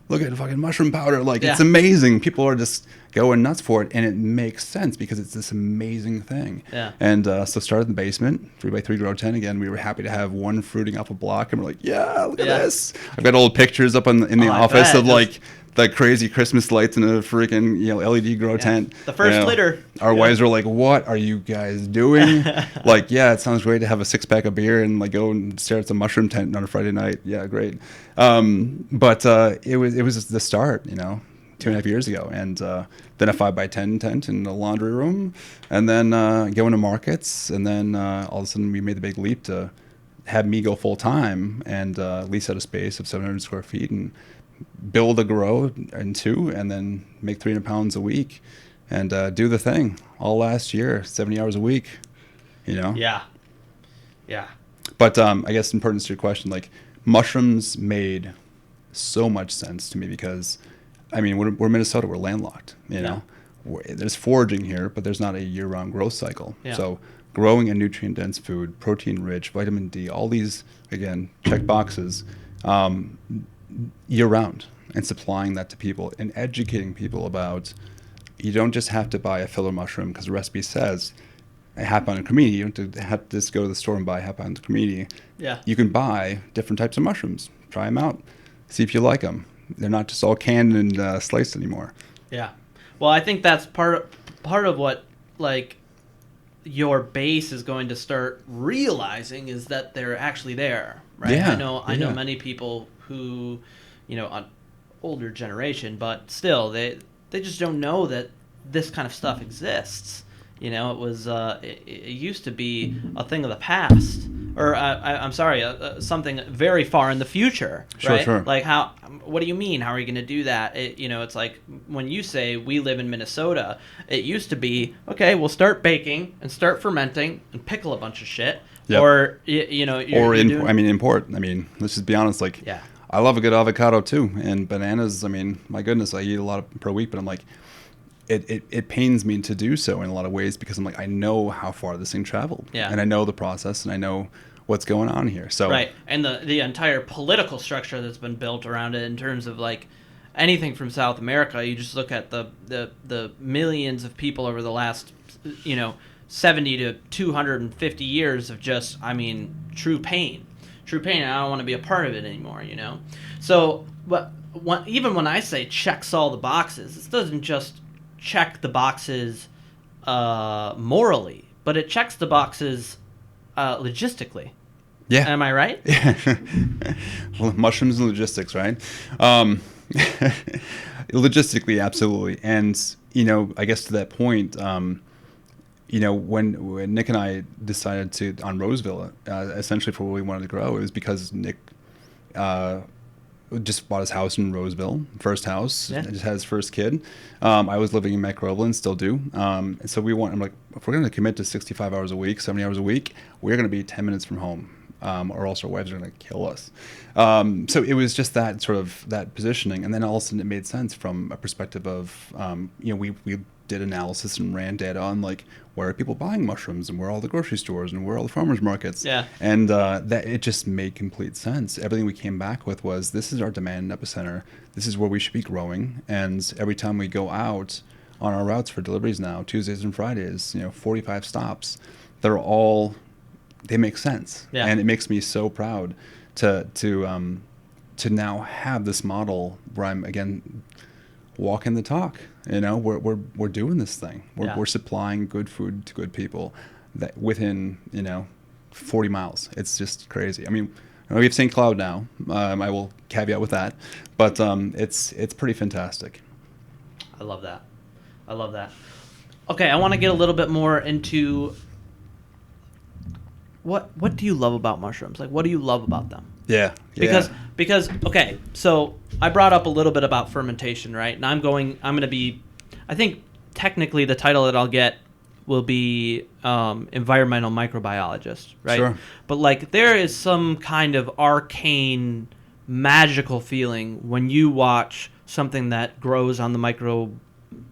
look at fucking mushroom powder. Like, it's amazing. People are just going nuts for it. And it makes sense because it's this amazing thing. Yeah. And so started in the basement, 3x3 grow tent. Again, we were happy to have one fruiting off a block. And we're like, look at this. I've got old pictures up in the office of like the crazy Christmas lights in a freaking LED grow tent. The first litter. Our wives were like, what are you guys doing? Like, it sounds great to have a 6-pack of beer and like go and stare at the mushroom tent on a Friday night. Yeah, great. But it was just the start, 2.5 years ago. And then a 5x10 tent in the laundry room, and then going to markets. And then all of a sudden we made the big leap to have me go full time and lease out a space of 700 square feet and build a grow in 2 and then make 300 pounds a week and do the thing all last year, 70 hours a week, Yeah. But I guess in pertinence to your question, like mushrooms made so much sense to me because, I mean, we're Minnesota, we're landlocked, you know. There's foraging here, but there's not a year-round growth cycle. Yeah. So growing a nutrient-dense food, protein-rich, vitamin D, all these, again, check boxes, year-round, and supplying that to people and educating people about, you don't just have to buy a filler mushroom because the recipe says a half-pound of cremini. You don't have to just go to the store and buy a half-pound of cremini. Yeah. You can buy different types of mushrooms. Try them out. See if you like them. They're not just all canned and sliced anymore. Yeah. Well, I think that's part of what, like, your base is going to start realizing is that they're actually there, right? Yeah. I know many people who, you know, an older generation, but still they just don't know that this kind of stuff exists. You know, it was it used to be a thing of the past, or I'm sorry, something very far in the future, right? Sure. Like what do you mean? How are you going to do that? It's like when you say we live in Minnesota, it used to be, okay, we'll start baking and start fermenting and pickle a bunch of shit. Yep. Or, import. I mean, let's just be honest. Like, yeah. I love a good avocado too, and bananas. I mean, my goodness, I eat a lot per week, but I'm like, it pains me to do so in a lot of ways because I'm like, I know how far this thing traveled, yeah, and I know the process, and I know what's going on here. So right, and the entire political structure that's been built around it in terms of like anything from South America. You just look at the millions of people over the last 70 to 250 years of just, I mean, true pain. And I don't want to be a part of it anymore, you know? So, but even when I say checks all the boxes, it doesn't just check the boxes morally, but it checks the boxes logistically. Yeah. Am I right? Well, mushrooms and logistics, right? Logistically, absolutely. And, I guess to that point, when Nick and I decided on Roseville, essentially for what we wanted to grow, it was because Nick just bought his house in Roseville, first house, just had his first kid. I was living in Macroveland, still do. And so I'm like, if we're going to commit to 65 hours a week, 70 hours a week, we're going to be 10 minutes from home. Or else our wives are going to kill us. So it was just that sort of that positioning. And then all of a sudden it made sense from a perspective of, we did analysis and ran data on like, where are people buying mushrooms and where are all the grocery stores and where are all the farmers markets. Yeah. And that it just made complete sense. Everything we came back with was, this is our demand epicenter. This is where we should be growing. And every time we go out on our routes for deliveries now, Tuesdays and Fridays, 45 stops, they make sense. Yeah. And it makes me so proud to now have this model where I'm again walking the talk. We're doing this thing. We're supplying good food to good people that within 40 miles. It's just crazy. I mean, we have St. Cloud now. I will caveat with that, but it's pretty fantastic. I love that. Okay, I want to get a little bit more into what do you love about mushrooms? Like, what do you love about them? Yeah. Because okay, so I brought up a little bit about fermentation, right? And I'm going to be, I think technically the title that I'll get will be environmental microbiologist, right? Sure. But like there is some kind of arcane magical feeling when you watch something that grows on the micro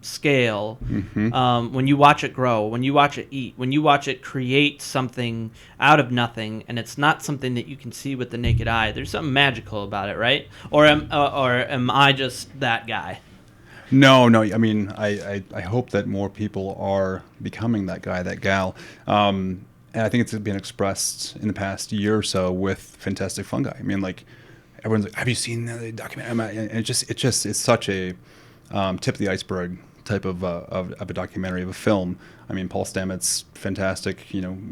scale, when you watch it grow, when you watch it eat, when you watch it create something out of nothing, and it's not something that you can see with the naked eye. There's something magical about it, right? Or am I just that guy? No. I mean, I hope that more people are becoming that guy, that gal. And I think it's been expressed in the past year or so with Fantastic Fungi. I mean, like everyone's like, "Have you seen the documentary?" And it's such a tip of the iceberg type of a documentary, of a film. I mean, Paul Stamets, fantastic,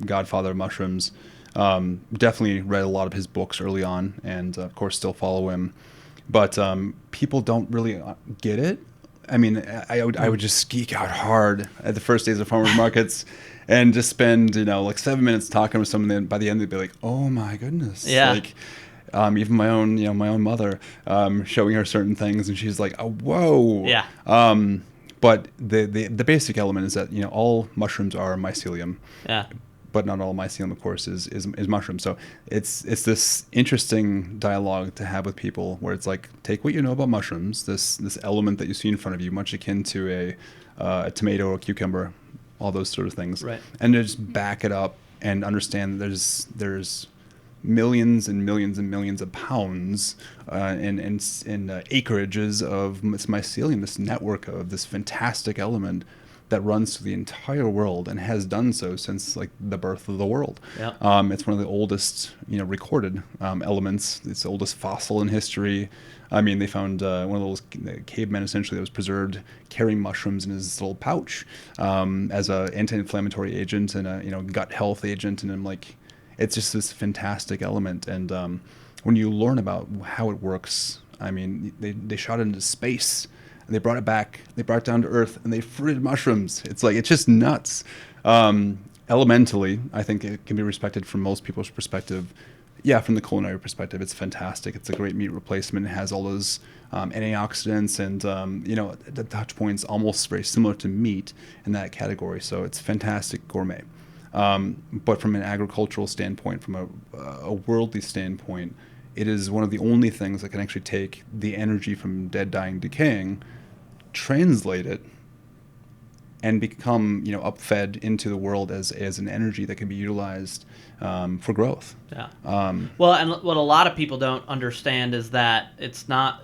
godfather of mushrooms. Definitely read a lot of his books early on, and of course still follow him. But people don't really get it. I mean, I would just geek out hard at the first days of farmers markets, and just spend like 7 minutes talking with someone. Then by the end they'd be like, "Oh my goodness!" Yeah. Like, even my own mother, showing her certain things, and she's like, "Oh, whoa!" Yeah. But the basic element is that all mushrooms are mycelium. Yeah. but not all mycelium, of course, is mushroom. So it's this interesting dialogue to have with people where it's like, take what you know about mushrooms, this element that you see in front of you, much akin to a tomato or cucumber, all those sort of things, right, and just back it up and understand that there's millions and millions and millions of pounds in acreages of this mycelium, this network of this fantastic element that runs through the entire world and has done so since like the birth of the world. Yeah. It's one of the oldest, recorded elements. It's the oldest fossil in history. I mean, they found one of those cavemen essentially that was preserved carrying mushrooms in his little pouch as a anti-inflammatory agent and a gut health agent. And I'm like, it's just this fantastic element. And when you learn about how it works, I mean, they shot it into space. And they brought it back, they brought it down to Earth, and they fruited mushrooms. It's like, it's just nuts. Elementally, I think it can be respected from most people's perspective. Yeah, from the culinary perspective, it's fantastic. It's a great meat replacement. It has all those antioxidants and, the touch points almost very similar to meat in that category. So it's fantastic gourmet. But from an agricultural standpoint, from a worldly standpoint, it is one of the only things that can actually take the energy from dead, dying, decaying, translate it, and become upfed into the world as an energy that can be utilized for growth. Yeah. Well, and what a lot of people don't understand is that it's not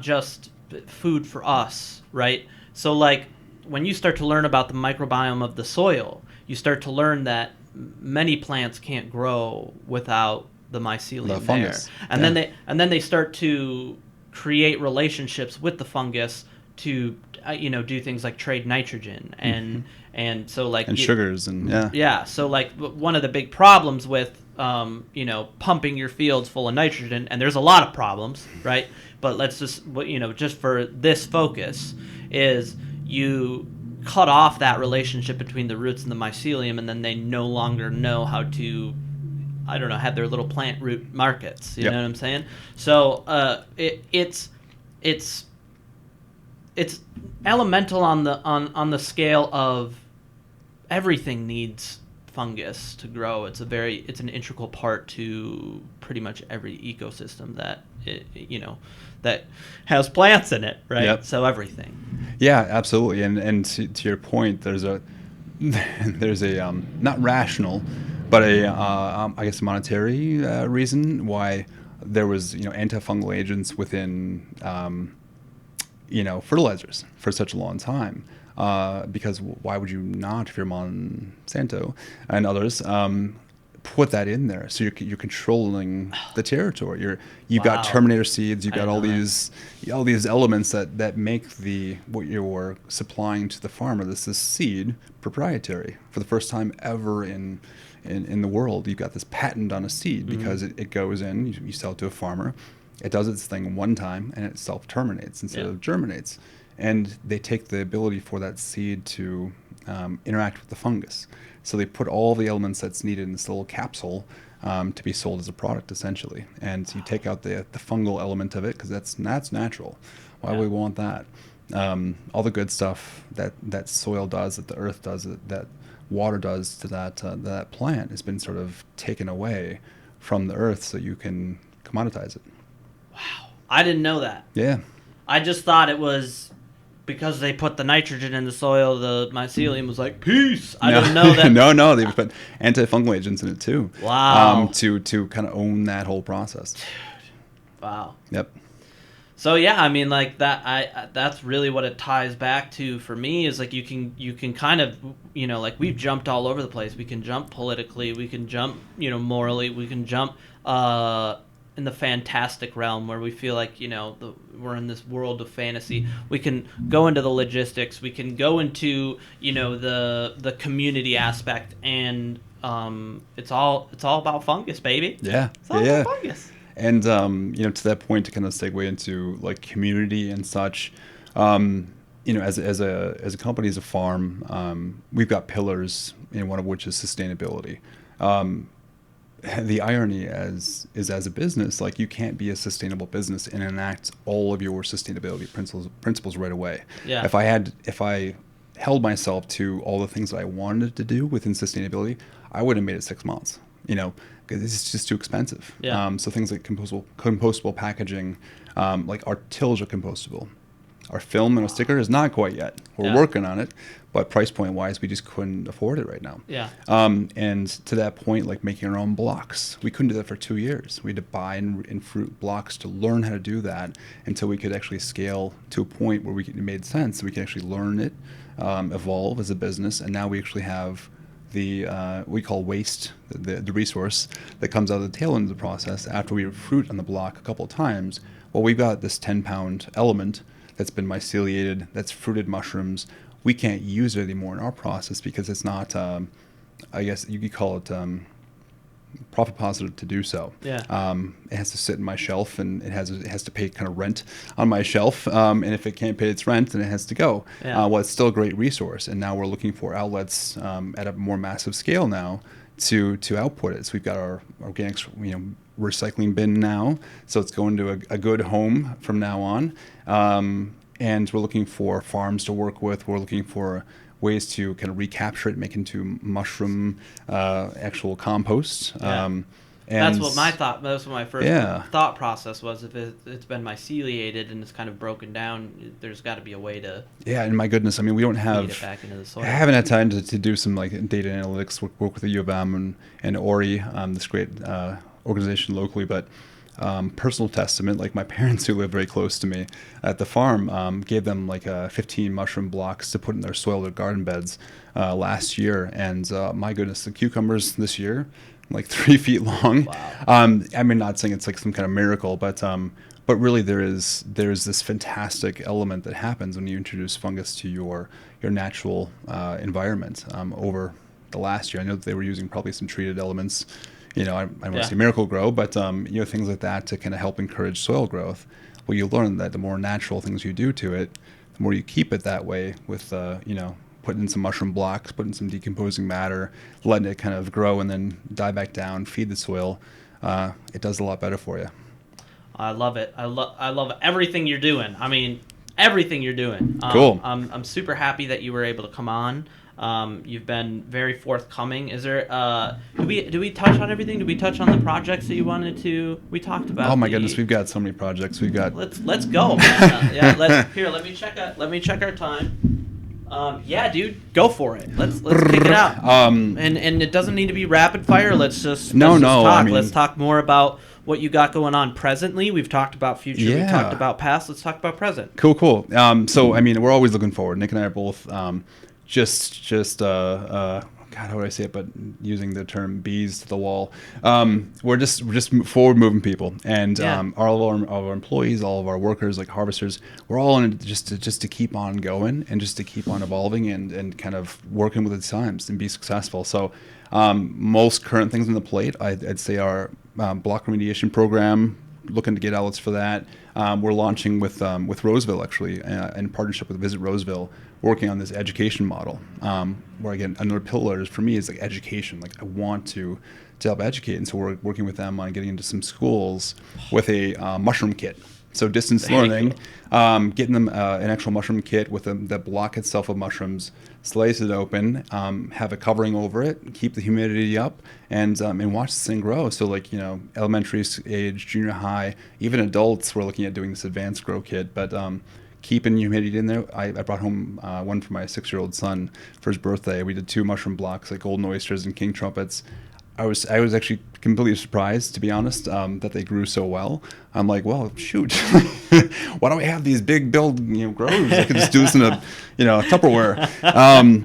just food for us, right? So like when you start to learn about the microbiome of the soil, you start to learn that many plants can't grow without the mycelium the fungus. there. And then they start to create relationships with the fungus to do things like trade nitrogen and so like and sugars and so like one of the big problems with pumping your fields full of nitrogen, and there's a lot of problems, right? But let's just just for this focus is you cut off that relationship between the roots and the mycelium, and then they no longer know how to have their little plant root markets. You know what I'm saying? So it's elemental on the scale of everything needs fungus to grow. It's an integral part to pretty much every ecosystem that that has plants in it, right? Yep. So everything. Yeah, absolutely. And to your point, there's a not rational, but I guess a monetary reason why there was antifungal agents within fertilizers for such a long time. Because why would you not, if you're Monsanto and others, put that in there? So you're controlling the territory. You've got Terminator seeds. You've got all these elements that make what you're supplying to the farmer. This seed proprietary for the first time ever in the world. You've got this patent on a seed because it goes in. You sell it to a farmer. It does its thing one time and it self-terminates instead of germinates. And they take the ability for that seed to interact with the fungus. So they put all the elements that's needed in this little capsule to be sold as a product, essentially. And you take out the fungal element of it because that's natural. Why would we want that? All the good stuff that soil does, that the earth does, that water does to that plant has been sort of taken away from the earth so you can commoditize it. Wow. I didn't know that. Yeah. I just thought it was because they put the nitrogen in the soil, the mycelium was like, peace. I didn't know that. No, they've put antifungal agents in it too. Wow. To kind of own that whole process. Dude. Wow. Yep. So yeah, I mean, like that. That's really what it ties back to for me. Is like you can kind of like we've jumped all over the place. We can jump politically. We can jump morally. We can jump in the fantastic realm where we feel like we're in this world of fantasy. We can go into the logistics. We can go into the community aspect, and it's all about fungus, baby. Yeah, it's all about fungus. And to that point, to kind of segue into like community and such, as a company, as a farm, we've got pillars, one of which is sustainability. The irony is as a business, like you can't be a sustainable business and enact all of your sustainability principles right away. Yeah. If I held myself to all the things that I wanted to do within sustainability, I would have made it 6 months, because it's just too expensive. Yeah. So things like compostable packaging, like our tills are compostable. Our film and a sticker is not quite yet. We're working on it, but price point wise, we just couldn't afford it right now. Yeah. And to that point, like making our own blocks, we couldn't do that for 2 years. We had to buy and fruit blocks to learn how to do that until we could actually scale to a point where it made sense. We could actually learn it, evolve as a business, and now we actually have the we call waste, the resource that comes out of the tail end of the process after we fruit on the block a couple of times. Well, we've got this 10-pound element that's been myceliated, that's fruited mushrooms. We can't use it anymore in our process because it's not, I guess you could call it profit positive to do so. Yeah. It has to sit in my shelf, and it has to pay kind of rent on my shelf. And if it can't pay its rent, then it has to go. Yeah. Well, it's still a great resource, and now we're looking for outlets at a more massive scale now to output it. So we've got our organics, recycling bin now, so it's going to a good home from now on. And we're looking for farms to work with. We're looking for ways to kind of recapture it, make into mushroom actual compost. Yeah. And that's what my first Yeah. thought process was. If it's been myceliated and it's kind of broken down, there's got to be a way to Yeah, and my goodness, I mean, we don't feed have. it back into the soil. I haven't had time to do some like data analytics work with the U of M and Ori, this great organization locally, but. Personal testament, like my parents who live very close to me at the farm, gave them like 15 mushroom blocks to put in their soil, their garden beds last year. And my goodness, the cucumbers this year, like 3 feet long. Wow. I mean, not saying it's like some kind of miracle, but really there's this fantastic element that happens when you introduce fungus to your natural environment over the last year. I know that they were using probably some treated elements. I don't want to say miracle grow, but things like that to kind of help encourage soil growth. Well, you learn that the more natural things you do to it, the more you keep it that way with, putting in some mushroom blocks, putting in some decomposing matter, letting it kind of grow and then die back down, feed the soil. It does a lot better for you. I love it. I love everything you're doing. I mean, everything you're doing. Cool. I'm super happy that you were able to come on. You've been very forthcoming. Is there? Do we touch on everything? Did we touch on the projects that you wanted to? We talked about. Oh my goodness, we've got so many projects. We've got. Let's go. Man. Let me check our time. Yeah, dude, go for it. Let's kick it out. And it doesn't need to be rapid fire. Let's just talk. I mean, let's talk more about what you got going on presently. We've talked about future. Yeah. We talked about past. Let's talk about present. Cool. So I mean, we're always looking forward. Nick and I are both God, how would I say it? But using the term "bees to the wall," we're just forward moving people, and all of our employees, all of our workers, like harvesters, we're all in it just to keep on going and just to keep on evolving and kind of working with the times and be successful. So, most current things on the plate, I'd say our block remediation program. Looking to get outlets for that. We're launching with Roseville, actually, in partnership with Visit Roseville, working on this education model. Where again, another pillar for me is like education. Like I want to help educate, and so we're working with them on getting into some schools with a mushroom kit. So distance learning, getting them an actual mushroom kit with the block itself of mushrooms, slice it open, have a covering over it, keep the humidity up, and watch this thing grow. So like elementary age, junior high, even adults, we're looking at doing this advanced grow kit, but keeping humidity in there. I brought home one for my 6-year-old son for his birthday. We did 2 mushroom blocks, like golden oysters and king trumpets. I was actually completely surprised, to be honest, that they grew so well. I'm like, well, shoot, why don't we have these big build grows? I could just do this in a Tupperware.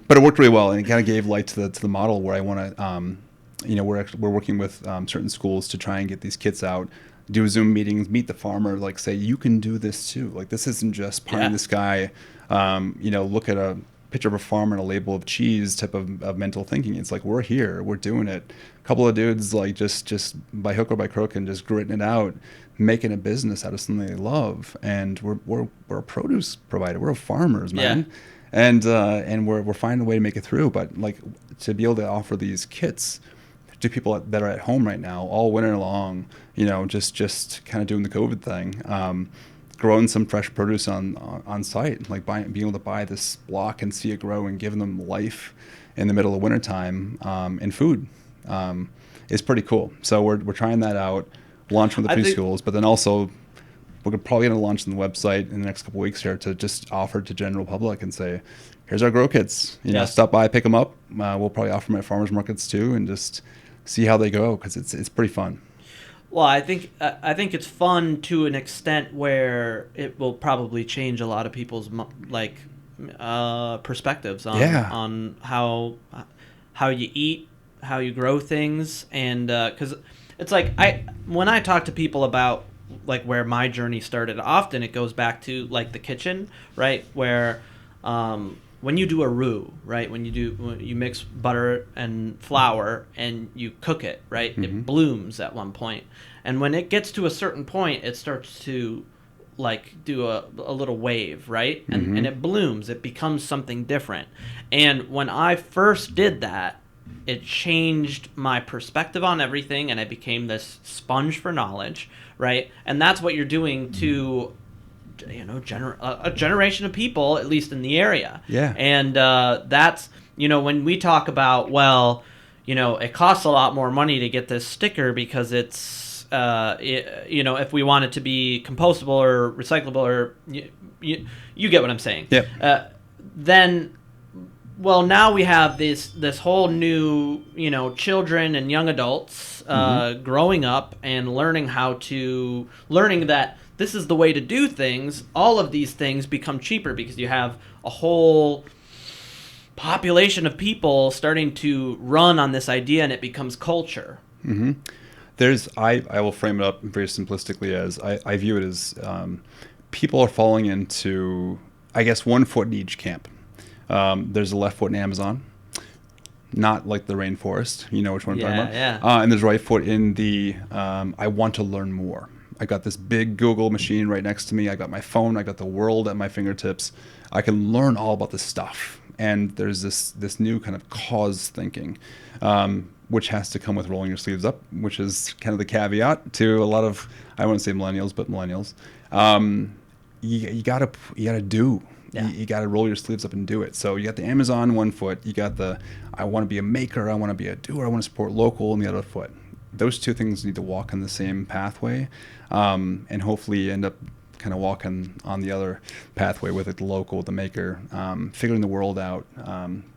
But it worked really well, and it kind of gave light to the model where I want to. We're working with certain schools to try and get these kits out, do Zoom meetings, meet the farmer, like say you can do this too. Like this isn't just pie in the sky. Look at a picture of a farmer and a label of cheese type of mental thinking. It's like we're here, we're doing it. A couple of dudes like just by hook or by crook and just gritting it out, making a business out of something they love. And we're a produce provider. We're farmers, man. Yeah. And we're finding a way to make it through. But like to be able to offer these kits to people that are at home right now, all winter long, just kind of doing the COVID thing. growing some fresh produce on site, like being able to buy this block and see it grow and giving them life in the middle of wintertime, and food, is pretty cool. So we're trying that out, launching with the preschools, but then also we're probably going to launch on the website in the next couple of weeks here to just offer to general public and say, here's our grow kits. You know, stop by, pick them up. We'll probably offer them at farmers markets too, and just see how they go, because it's pretty fun. Well, I think it's fun to an extent where it will probably change a lot of people's perspectives on how you eat, how you grow things, and because it's like when I talk to people about like where my journey started, often it goes back to like the kitchen, right? Where when you do a roux, right? When you mix butter and flour and you cook it, right? Mm-hmm. It blooms at one point. And when it gets to a certain point, it starts to like do a little wave, right? And it blooms. It becomes something different. And when I first did that, it changed my perspective on everything, and I became this sponge for knowledge, right? And that's what you're doing to, you know, a generation of people, at least in the area. Yeah. And that's, you know, when we talk about, well, you know, it costs a lot more money to get this sticker because it's, you know, if we want it to be compostable or recyclable, or you get what I'm saying. Yep. Then, well, now we have this whole new, you know, children and young adults growing up and learning that this is the way to do things. All of these things become cheaper because you have a whole population of people starting to run on this idea, and it becomes culture. Mm-hmm. I will frame it up very simplistically as I view it as people are falling into, I guess, one foot in each camp. There's a left foot in Amazon, not like the rainforest. You know which one I'm talking about? Yeah. And there's right foot in the I want to learn more. I got this big Google machine right next to me. I got my phone. I got the world at my fingertips. I can learn all about this stuff. And there's this new kind of cause thinking, which has to come with rolling your sleeves up, which is kind of the caveat to a lot of, I wouldn't say millennials, but millennials. You gotta do. Yeah. You got to roll your sleeves up and do it. So you got the Amazon one foot. You got the I want to be a maker. I want to be a doer. I want to support local on the other foot. Those two things need to walk in the same pathway, and hopefully end up kind of walking on the other pathway with it, the local, the maker, figuring the world out.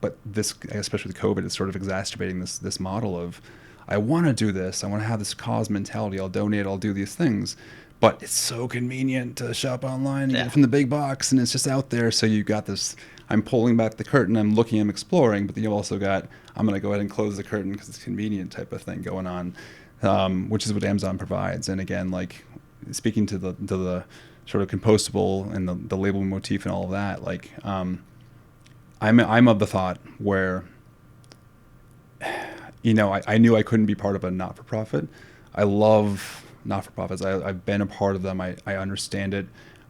But this, especially with COVID, is sort of exacerbating this model of I want to do this. I want to have this cause mentality. I'll donate. I'll do these things. But it's so convenient to shop online and get it from the big box, and it's just out there. So you got this, I'm pulling back the curtain, I'm looking, I'm exploring, but then you've also got, I'm going to go ahead and close the curtain because it's convenient type of thing going on, which is what Amazon provides. And again, like speaking to the sort of compostable and the label motif and all of that, like I'm of the thought where, you know, I knew I couldn't be part of a not-for-profit. I love not-for-profits. I've been a part of them. I understand it.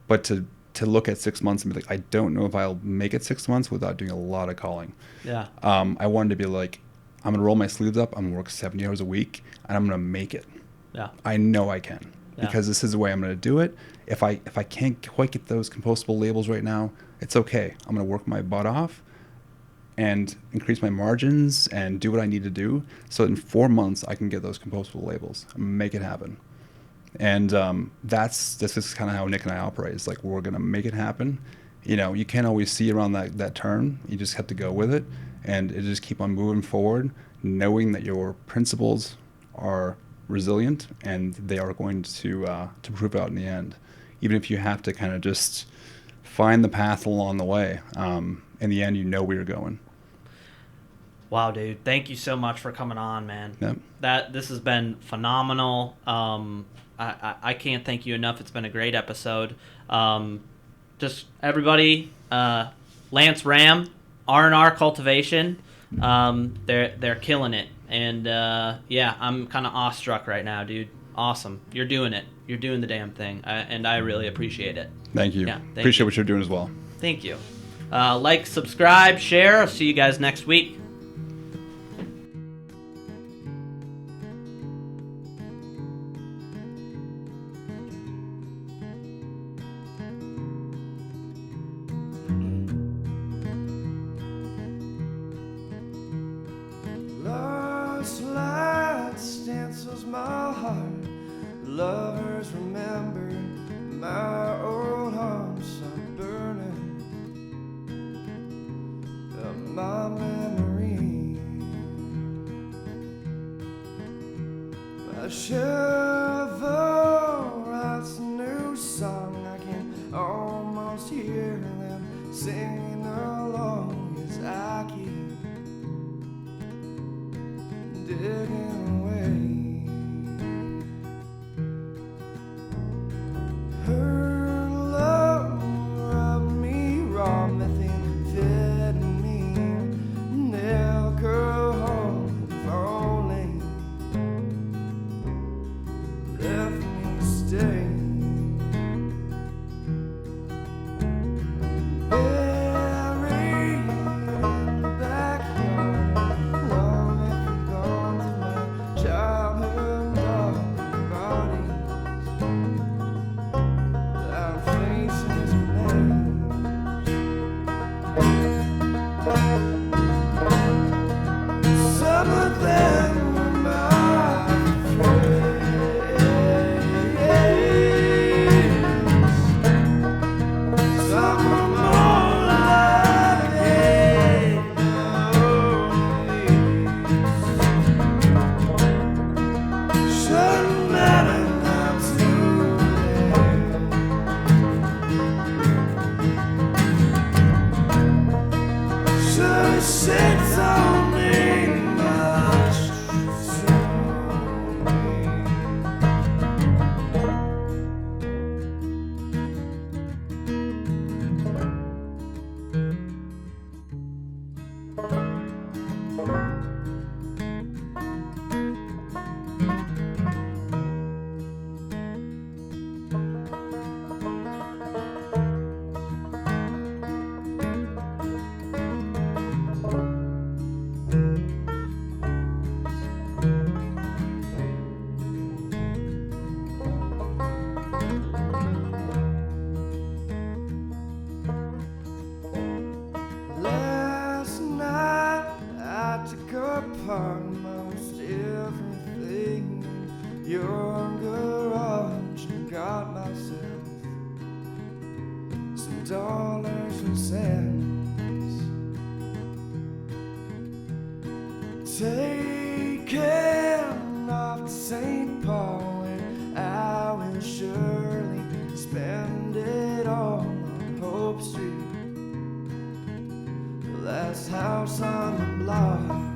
But to look at 6 months and be like, I don't know if I'll make it 6 months without doing a lot of calling. Yeah. I wanted to be like, I'm going to roll my sleeves up. I'm going to work 70 hours a week, and I'm going to make it. Yeah. I know I can, because this is the way I'm going to do it. If I can't quite get those compostable labels right now, it's okay. I'm going to work my butt off and increase my margins and do what I need to do so in 4 months I can get those compostable labels and make it happen. And this is kind of how Nick and I operate. It's like, we're going to make it happen. You know, you can't always see around that turn. You just have to go with it, and it just keep on moving forward, knowing that your principles are resilient and they are going to prove out in the end, even if you have to kind of just find the path along the way. In the end, you know where you're going. Wow, dude! Thank you so much for coming on, man. Yep. This has been phenomenal. I can't thank you enough. It's been a great episode. Just everybody, Lance Ram, R&R Cultivation, they're killing it. And I'm kind of awestruck right now, dude. Awesome. You're doing it. You're doing the damn thing. And I really appreciate it. Thank you. Appreciate what you're doing as well. Thank you. Like, subscribe, share. I'll see you guys next week. shiver, writes a new song. I can almost hear them singing along as I keep digging away. Her love rubbed me raw, methamphetamine, alcohol, if only left me stay. Buried in the backyard, long after gone to my childhood dark bodies. Our faces remain. Some of them were my friends. Some were more like enemies. Shouldn't matter now to them. Should've said something much to me. Last night I took apart most everything in your garage and got myself some dollars and cents. Taken off to St. Paul, and I will surely spend it all on Hope Street, the last house on the block.